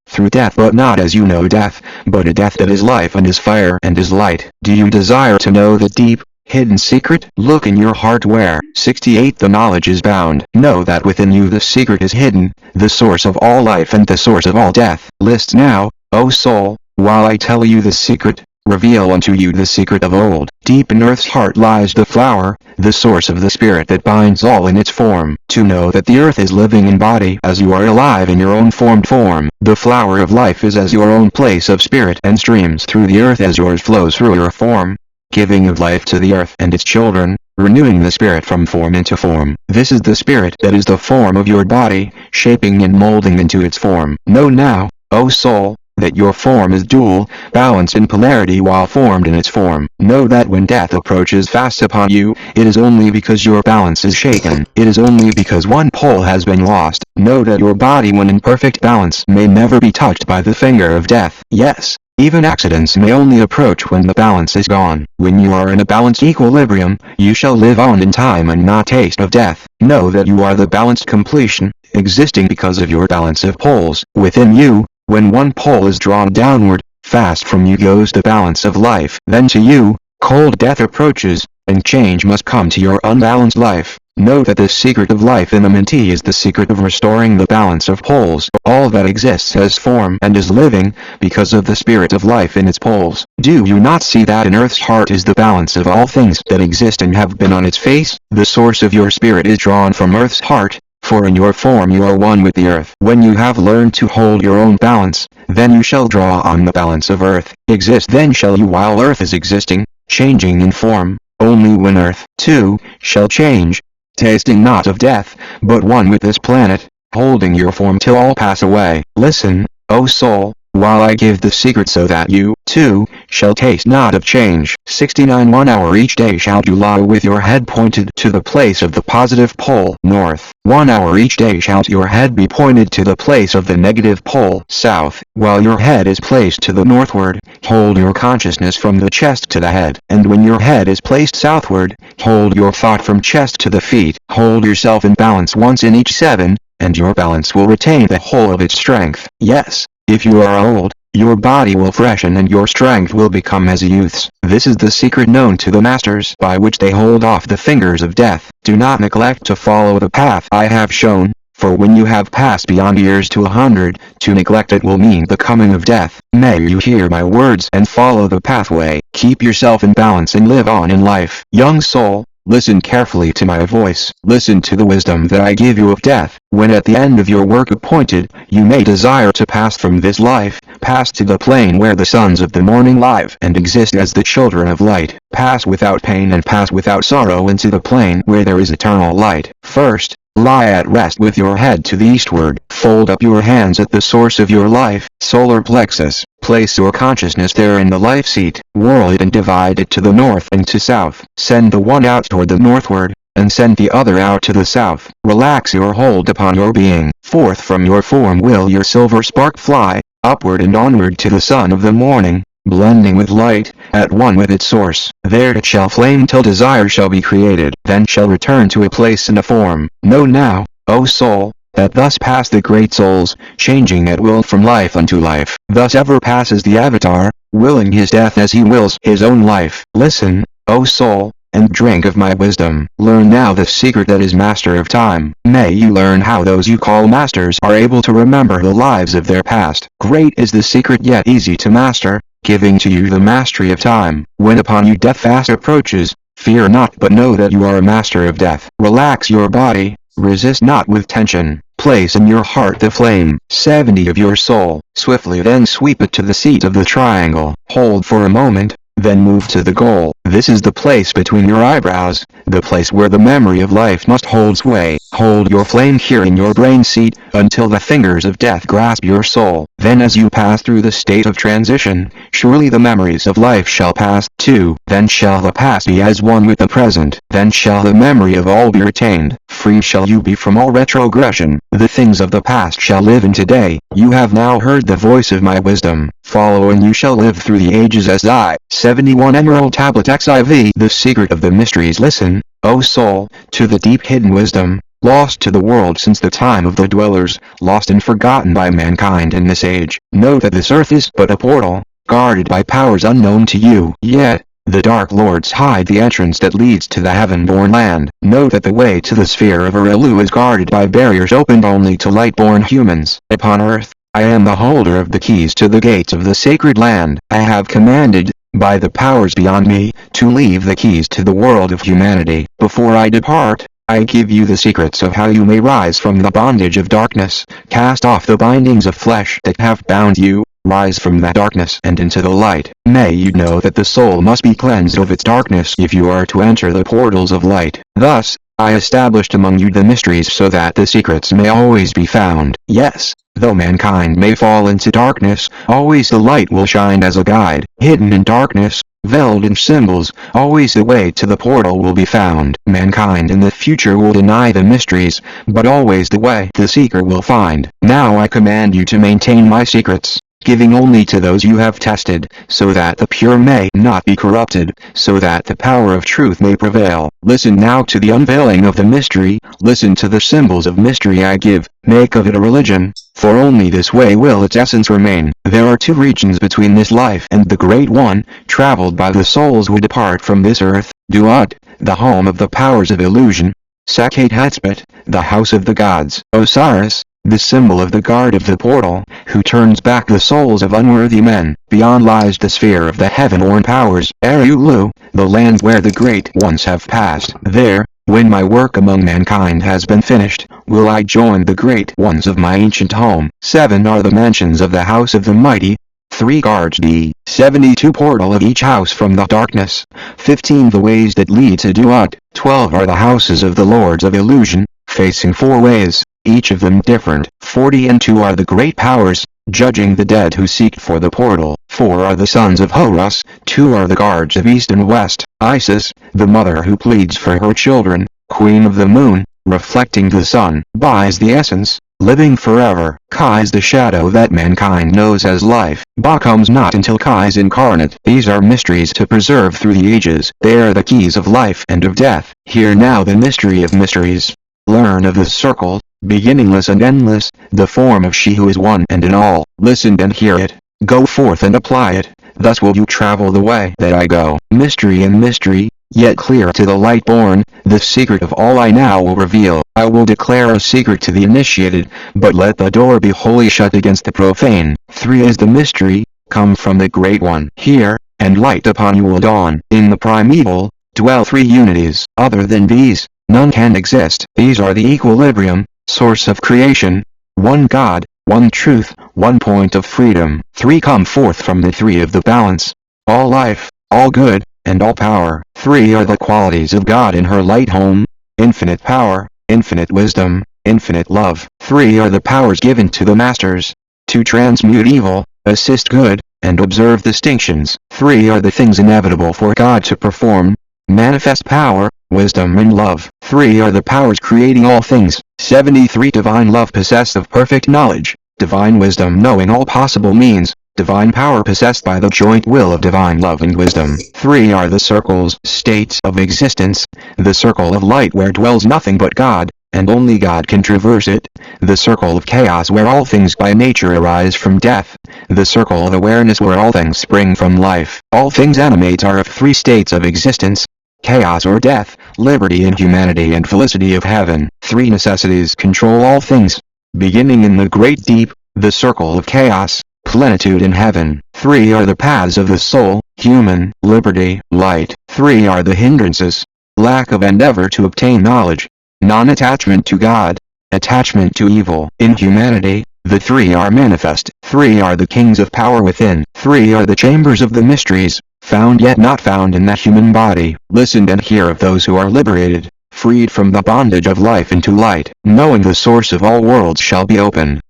S1: Through death, but not as you know death, but a death that is life and is fire and is light. Do you desire to know the deep, hidden secret? Look in your heart where 68 the knowledge is bound. Know that within you the secret is hidden, the source of all life and the source of all death. List now, O soul, while I tell you the secret, reveal unto you the secret of old. Deep in earth's heart lies the flower, the source of the spirit that binds all in its form. To know that the earth is living in body as you are alive in your own formed form. The flower of life is as your own place of spirit and streams through the earth as yours flows through your form. Giving of life to the earth and its children, renewing the spirit from form into form. This is the spirit that is the form of your body, shaping and molding into its form. Know now, O soul, that your form is dual, balanced in polarity while formed in its form. Know that when death approaches fast upon you, it is only because your balance is shaken. It is only because one pole has been lost. Know that your body when in perfect balance may never be touched by the finger of death. Yes. Even accidents may only approach when the balance is gone. When you are in a balanced equilibrium, you shall live on in time and not taste of death. Know that you are the balanced completion, existing because of your balance of poles. Within you, when one pole is drawn downward, fast from you goes the balance of life. Then to you, cold death approaches, and change must come to your unbalanced life. Know that this secret of life in the Minty is the secret of restoring the balance of poles. All that exists has form and is living, because of the spirit of life in its poles. Do you not see that in Earth's heart is the balance of all things that exist and have been on its face? The source of your spirit is drawn from Earth's heart, for in your form you are one with the earth. When you have learned to hold your own balance, then you shall draw on the balance of earth. Exist then shall you while earth is existing, changing in form. Only when earth, too, shall change, tasting not of death, but one with this planet, holding your form till all pass away. Listen, O soul, while I give the secret so that you, too, shall taste not of change. 69 1 hour each day shall you lie with your head pointed to the place of the positive pole north. 1 hour each day shall your head be pointed to the place of the negative pole south. While your head is placed to the northward, hold your consciousness from the chest to the head. And when your head is placed southward, hold your thought from chest to the feet. Hold yourself in balance once in each 7, and your balance will retain the whole of its strength. Yes. If you are old, your body will freshen and your strength will become as a youth's. This is the secret known to the masters by which they hold off the fingers of death. Do not neglect to follow the path I have shown, for when you have passed beyond years to 100, to neglect it will mean the coming of death. May you hear my words and follow the pathway. Keep yourself in balance and live on in life. Young soul, listen carefully to my voice. Listen to the wisdom that I give you of death. When at the end of your work appointed, you may desire to pass from this life, pass to the plane where the sons of the morning live and exist as the children of light. Pass without pain and pass without sorrow into the plane where there is eternal light. First, lie at rest with your head to the eastward. Fold up your hands at the source of your life, solar plexus. Place your consciousness there in the life seat. Whirl it and divide it to the north and to south. Send the one out toward the northward, and send the other out to the south. Relax your hold upon your being. Forth from your form will your silver spark fly, upward and onward to the sun of the morning, blending with light, at one with its source. There it shall flame till desire shall be created, then shall return to a place and a form. Know now, O soul, that thus pass the great souls, changing at will from life unto life. Thus ever passes the Avatar, willing his death as he wills his own life. Listen, O soul, and drink of my wisdom. Learn now the secret that is master of time. May you learn how those you call masters are able to remember the lives of their past. Great is the secret yet easy to master, giving to you the mastery of time. When upon you death fast approaches, fear not but know that you are a master of death. Relax your body, resist not with tension. Place in your heart the flame, 70 of your soul. Swiftly then sweep it to the seat of the triangle. Hold for a moment, then move to the goal. This is the place between your eyebrows, the place where the memory of life must hold sway. Hold your flame here in your brain seat, until the fingers of death grasp your soul. Then as you pass through the state of transition, surely the memories of life shall pass, too. Then shall the past be as one with the present. Then shall the memory of all be retained. Free shall you be from all retrogression. The things of the past shall live in today. You have now heard the voice of my wisdom. Follow and you shall live through the ages as I. 71 Emerald Tablet XIV. The secret of the mysteries. Listen, O soul, to the deep hidden wisdom, lost to the world since the time of the dwellers, lost and forgotten by mankind in this age. Know that this earth is but a portal, guarded by powers unknown to you. Yet, the Dark Lords hide the entrance that leads to the heaven-born land. Know that the way to the sphere of Arilu is guarded by barriers opened only to light-born humans. Upon earth, I am the holder of the keys to the gates of the sacred land. I have commanded, by the powers beyond me, to leave the keys to the world of humanity. Before I depart, I give you the secrets of how you may rise from the bondage of darkness, cast off the bindings of flesh that have bound you, rise from that darkness and into the light. May you know that the soul must be cleansed of its darkness if you are to enter the portals of light. Thus, I established among you the mysteries so that the secrets may always be found. Yes, though mankind may fall into darkness, always the light will shine as a guide. Hidden in darkness, veiled in symbols, always the way to the portal will be found. Mankind in the future will deny the mysteries, but always the way the seeker will find. Now I command you to maintain my secrets, giving only to those you have tested, so that the pure may not be corrupted, so that the power of truth may prevail. Listen now to the unveiling of the mystery, listen to the symbols of mystery I give, make of it a religion, for only this way will its essence remain. There are two regions between this life and the great one, traveled by the souls who depart from this earth. Duat, the home of the powers of illusion, Sakkathatspet, the house of the gods. Osiris, the symbol of the guard of the portal, who turns back the souls of unworthy men. Beyond lies the sphere of the heaven-born powers. Erulu, the land where the great ones have passed. There, when my work among mankind has been finished, will I join the great ones of my ancient home. 7 are the mansions of the house of the mighty. 3 guards the 72 portal of each house from the darkness. 15 the ways that lead to Duat. 12 are the houses of the lords of illusion, facing 4 ways, each of them different. 40 and 2 are the great powers, judging the dead who seek for the portal. 4 are the sons of Horus, 2 are the guards of east and west. Isis, the mother who pleads for her children, queen of the moon, reflecting the sun. Ba is the essence, living forever. Ka is the shadow that mankind knows as life. Ba comes not until Ka is incarnate. These are mysteries to preserve through the ages. They are the keys of life and of death. Hear now the mystery of mysteries. Learn of the circle, beginningless and endless, the form of she who is one and in all. Listen and hear it. Go forth and apply it. Thus will you travel the way that I go. Mystery and mystery, yet clear to the light born, the secret of all I now will reveal. I will declare a secret to the initiated, but let the door be wholly shut against the profane. 3 is the mystery, come from the Great One. Hear, and light upon you will dawn. In the primeval, dwell 3 unities. Other than these, none can exist. These are the equilibrium, source of creation, one God, one truth, one point of freedom. 3 come forth from the 3 of the balance. All life, all good, and all power. 3 are the qualities of God in her light home, infinite power, infinite wisdom, infinite love. 3 are the powers given to the masters, to transmute evil, assist good, and observe distinctions. 3 are the things inevitable for God to perform, manifest power, wisdom and love. 3 are the powers creating all things. 73 divine love possessed of perfect knowledge, divine wisdom knowing all possible means, divine power possessed by the joint will of divine love and wisdom. 3 are the circles, states of existence, the circle of light where dwells nothing but God, and only God can traverse it, the circle of chaos where all things by nature arise from death, the circle of awareness where all things spring from life. All things animate are of 3 states of existence, chaos or death, liberty and humanity and felicity of heaven. 3 necessities control all things, beginning in the great deep, the circle of chaos, plenitude in heaven. 3 are the paths of the soul, human, liberty, light. 3 are the hindrances, lack of endeavor to obtain knowledge, non-attachment to God, attachment to evil. In humanity, the 3 are manifest. 3 are the kings of power within. 3 are the chambers of the mysteries, found yet not found in the human body. Listen and hear of those who are liberated, freed from the bondage of life into light. Knowing the source of all worlds shall be open.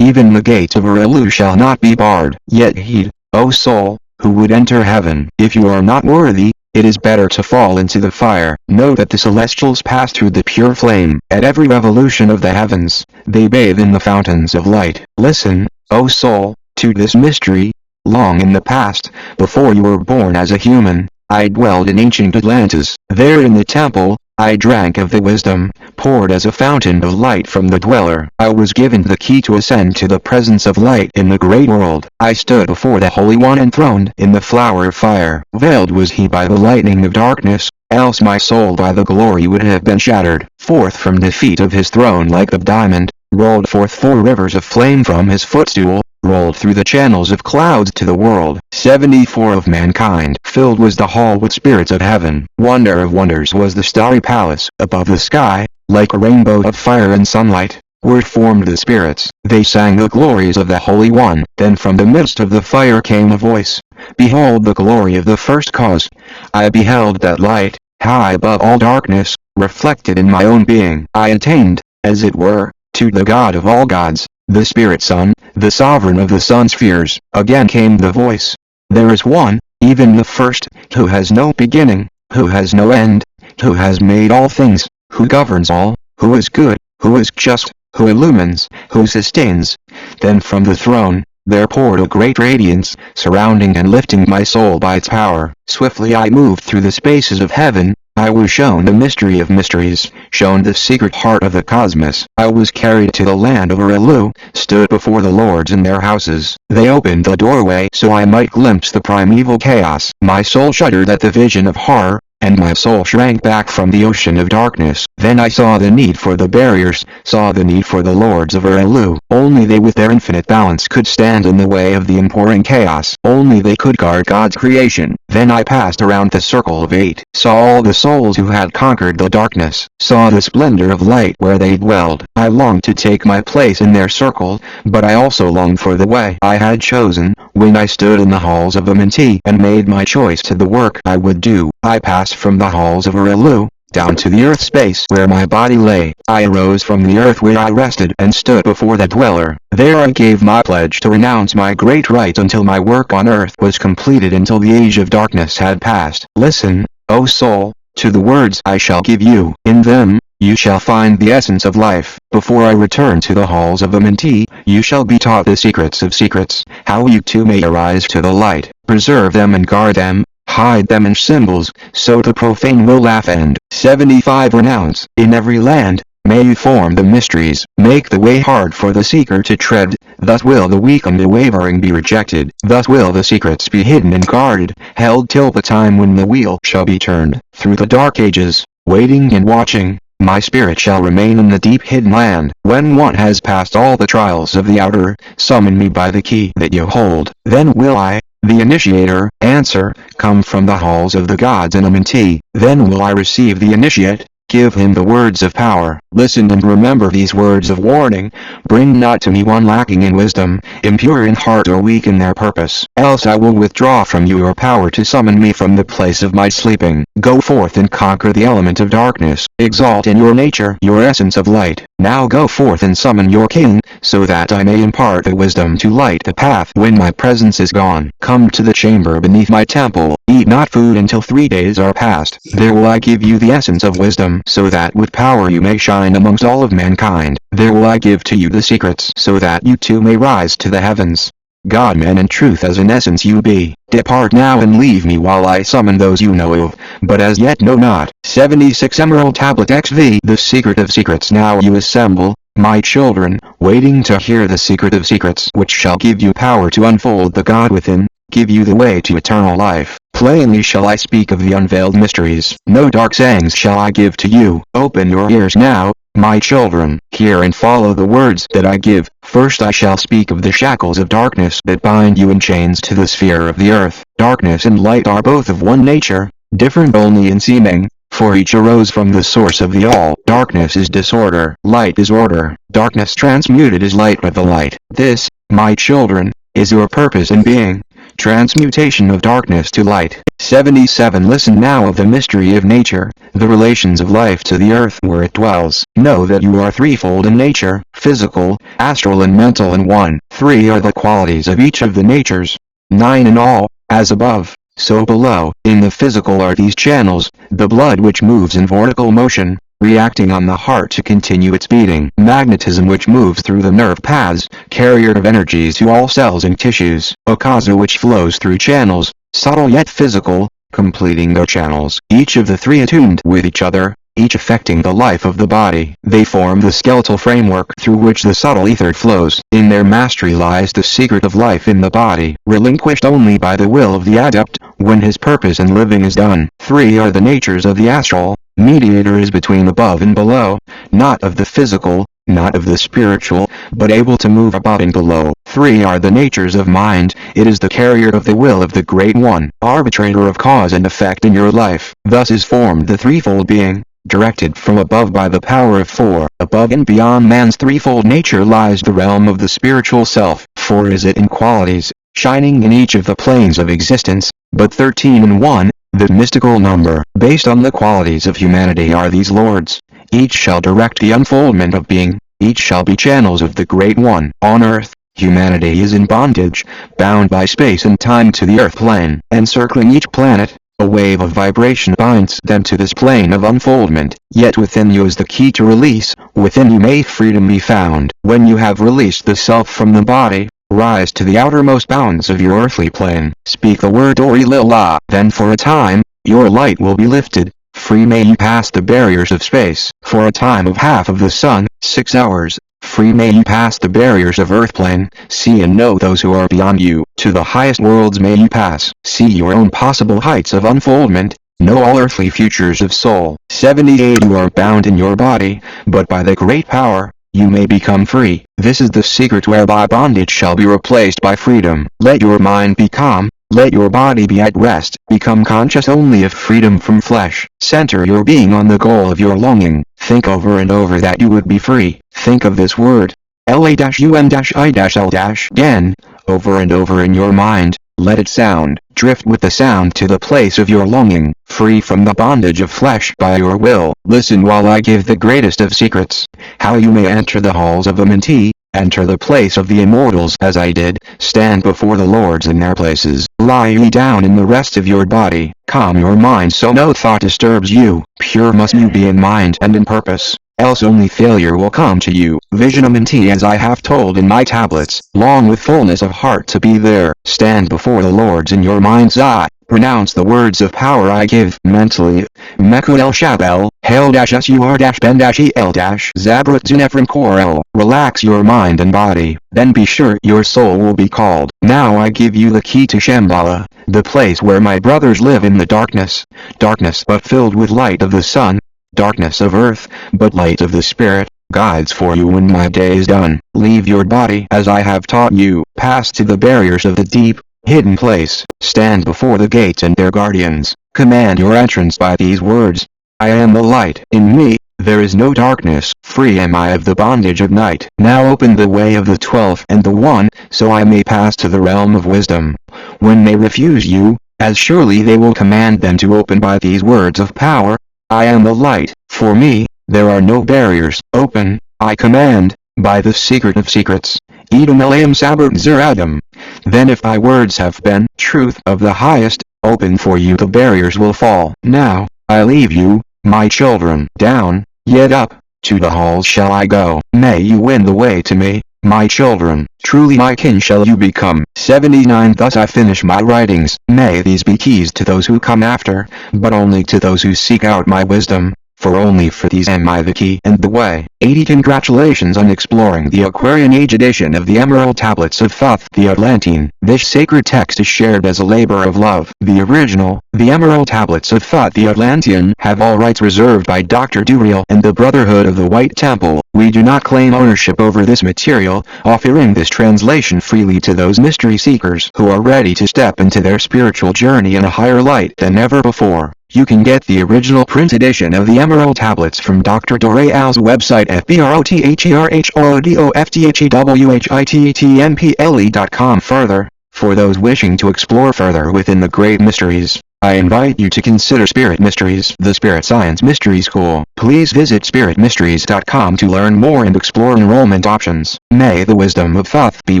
S1: Even the gates of Erelu shall not be barred. Yet heed, O soul, who would enter heaven. If you are not worthy, it is better to fall into the fire. Know that the celestials pass through the pure flame. At every revolution of the heavens, they bathe in the fountains of light. Listen, O soul, to this mystery. Long in the past, before you were born as a human, I dwelled in ancient Atlantis. There in the temple, I drank of the wisdom, poured as a fountain of light from the dweller. I was given the key to ascend to the presence of light in the great world. I stood before the Holy One enthroned in the flower of fire. Veiled was he by the lightning of darkness, else my soul by the glory would have been shattered. Forth from the feet of his throne like the diamond, rolled forth 4 rivers of flame from his footstool, rolled through the channels of clouds to the world. 74 of mankind. Filled was the hall with spirits of heaven. Wonder of wonders was the starry palace. Above the sky, like a rainbow of fire and sunlight, were formed the spirits. They sang the glories of the Holy One. Then from the midst of the fire came a voice. Behold the glory of the first cause. I beheld that light, high above all darkness, reflected in my own being. I attained, as it were, to the God of all gods, the Spirit Sun, the sovereign of the sun spheres. Again came the voice. There is one, even the first, who has no beginning, who has no end, who has made all things, who governs all, who is good, who is just, who illumines, who sustains. Then from the throne, there poured a great radiance, surrounding and lifting my soul by its power. Swiftly I moved through the spaces of heaven. I was shown the mystery of mysteries, shown the secret heart of the cosmos. I was carried to the land of Erelu, stood before the lords in their houses. They opened the doorway so I might glimpse the primeval chaos. My soul shuddered at the vision of horror, and my soul shrank back from the ocean of darkness. Then I saw the need for the barriers, saw the need for the lords of Erelu. Only they with their infinite balance could stand in the way of the impouring chaos. Only they could guard God's creation. Then I passed around the circle of 8, saw all the souls who had conquered the darkness, saw the splendor of light where they dwelled. I longed to take my place in their circle, but I also longed for the way I had chosen. When I stood in the halls of Amenti and made my choice to the work I would do, I passed from the halls of Erelu, down to the earth space where my body lay. I arose from the earth where I rested and stood before the dweller. There I gave my pledge to renounce my great rights until my work on earth was completed, until the age of darkness had passed. Listen, O soul, to the words I shall give you. In them, you shall find the essence of life. Before I return to the halls of Amenti, you shall be taught the secrets of secrets, how you too may arise to the light, preserve them and guard them, hide them in symbols, so the profane will laugh. And 75 Renounce. In every land, may you form the mysteries, make the way hard for the seeker to tread, thus will the weak and the wavering be rejected, thus will the secrets be hidden and guarded, held till the time when the wheel shall be turned. Through the dark ages, waiting and watching, my spirit shall remain in the deep hidden land. When one has passed all the trials of the outer, summon me by the key that you hold. Then will I, the initiator, answer, come from the halls of the gods in Amenti. Then will I receive the initiate, give him the words of power. Listen and remember these words of warning. Bring not to me one lacking in wisdom, impure in heart or weak in their purpose, else I will withdraw from you your power to summon me from the place of my sleeping. Go forth and conquer the element of darkness. Exalt in your nature your essence of light. Now go forth and summon your king, so that I may impart the wisdom to light the path when my presence is gone. Come to the chamber beneath my temple. Eat not food until 3 days are past. There will I give you the essence of wisdom, so that with power you may shine amongst all of mankind. There will I give to you the secrets, so that you too may rise to the heavens. God, man, and truth as in essence you be. Depart now and leave me while I summon those you know of, but as yet know not. 76 Emerald Tablet XV. The secret of secrets. Now you assemble, my children, waiting to hear the secret of secrets, which shall give you power to unfold the God within, give you the way to eternal life. Plainly shall I speak of the unveiled mysteries. No dark sayings shall I give to you. Open your ears now, my children, hear and follow the words that I give. First I shall speak of the shackles of darkness that bind you in chains to the sphere of the earth. Darkness and light are both of one nature, different only in seeming, for each arose from the source of the all. Darkness is disorder, light is order. Darkness transmuted is light with the light. This, my children, is your purpose in being. Transmutation of darkness to light. 77 Listen now of the mystery of nature, the relations of life to the earth where it dwells. Know that you are threefold in nature, physical, astral and mental in one. 3 are the qualities of each of the natures. 9 in all, as above, so below. In the physical are these channels, the blood which moves in vortical motion, reacting on the heart to continue its beating. Magnetism which moves through the nerve paths, carrier of energies to all cells and tissues. Akaza which flows through channels, subtle yet physical, completing their channels. Each of the 3 attuned with each other, each affecting the life of the body. They form the skeletal framework through which the subtle ether flows. In their mastery lies the secret of life in the body, relinquished only by the will of the adept, when his purpose in living is done. 3 are the natures of the astral. Mediator is between above and below, not of the physical, not of the spiritual, but able to move above and below. 3 are the natures of mind. It is the carrier of the will of the Great One, arbitrator of cause and effect in your life. Thus is formed the threefold being, directed from above by the power of 4. Above and beyond man's threefold nature lies the realm of the spiritual self. 4 is it in qualities, shining in each of the planes of existence, but 13 in 1. The mystical number, based on the qualities of humanity, are these lords. Each shall direct the unfoldment of being, each shall be channels of the Great One. On earth, humanity is in bondage, bound by space and time to the earth plane. Encircling each planet, a wave of vibration binds them to this plane of unfoldment. Yet within you is the key to release, within you may freedom be found. When you have released the self from the body, rise to the outermost bounds of your earthly plane. Speak the word Ori Lila. Then for a time, your light will be lifted. Free may you pass the barriers of space. For a time of half of the sun, 6 hours. Free may you pass the barriers of earth plane. See and know those who are beyond you. To the highest worlds may you pass. See your own possible heights of unfoldment. Know all earthly futures of soul. 78 You are bound in your body, but by the great power, you may become free. This is the secret whereby bondage shall be replaced by freedom. Let your mind be calm. Let your body be at rest. Become conscious only of freedom from flesh. Center your being on the goal of your longing. Think over and over that you would be free. Think of this word, LA-UM-I-L-again, over and over in your mind. Let it sound. Drift with the sound to the place of your longing, free from the bondage of flesh by your will. Listen while I give the greatest of secrets, how you may enter the halls of the Mentee, enter the place of the immortals as I did, stand before the lords in their places. Lie ye down in the rest of your body, calm your mind so no thought disturbs you. Pure must you be in mind and in purpose, else only failure will come to you. Vision a Mentee as I have told in my tablets, long with fullness of heart to be there. Stand before the lords in your mind's eye. Pronounce the words of power I give mentally. Mekut El Shabel, Hail Sur Ben El Zabrat Zunefrim Korel. Relax your mind and body, then be sure your soul will be called. Now I give you the key to Shambhala, the place where my brothers live in the darkness. Darkness but filled with light of the sun. Darkness of earth, but light of the spirit. Guides for you when my day is done. Leave your body as I have taught you. Pass to the barriers of the deep, hidden place. Stand before the gates and their guardians. Command your entrance by these words. I am the light. In me, there is no darkness. Free am I of the bondage of night. Now open the way of the 12 and the 1, so I may pass to the realm of wisdom. When they refuse you, as surely they will command them to open by these words of power. I am the light. For me, there are no barriers. Open, I command, by the secret of secrets. Edom Elam Sabert Zer Adam. Then if thy words have been truth of the highest, open for you the barriers will fall. Now, I leave you, my children. Down, yet up, to the halls shall I go. May you win the way to me, my children. Truly my kin shall you become. 79 Thus I finish my writings. May these be keys to those who come after, but only to those who seek out my wisdom. For only for these am I the key and the way. 80 Congratulations on exploring the Aquarian Age edition of the Emerald Tablets of Thoth, the Atlantean. This sacred text is shared as a labor of love. The original, the Emerald Tablets of Thoth, the Atlantean, have all rights reserved by Dr. Duriel and the Brotherhood of the White Temple. We do not claim ownership over this material, offering this translation freely to those mystery seekers who are ready to step into their spiritual journey in a higher light than ever before. You can get the original print edition of the Emerald Tablets from Dr. Duriel's website at brotherhoodofthewhittemple.com. Further, for those wishing to explore further within the great mysteries, I invite you to consider Spirit Mysteries, the Spirit Science Mystery School. Please visit spiritmysteries.com to learn more and explore enrollment options. May the wisdom of Thoth be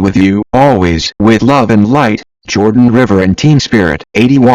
S1: with you, always. With love and light, Jordan River and Teen Spirit. 81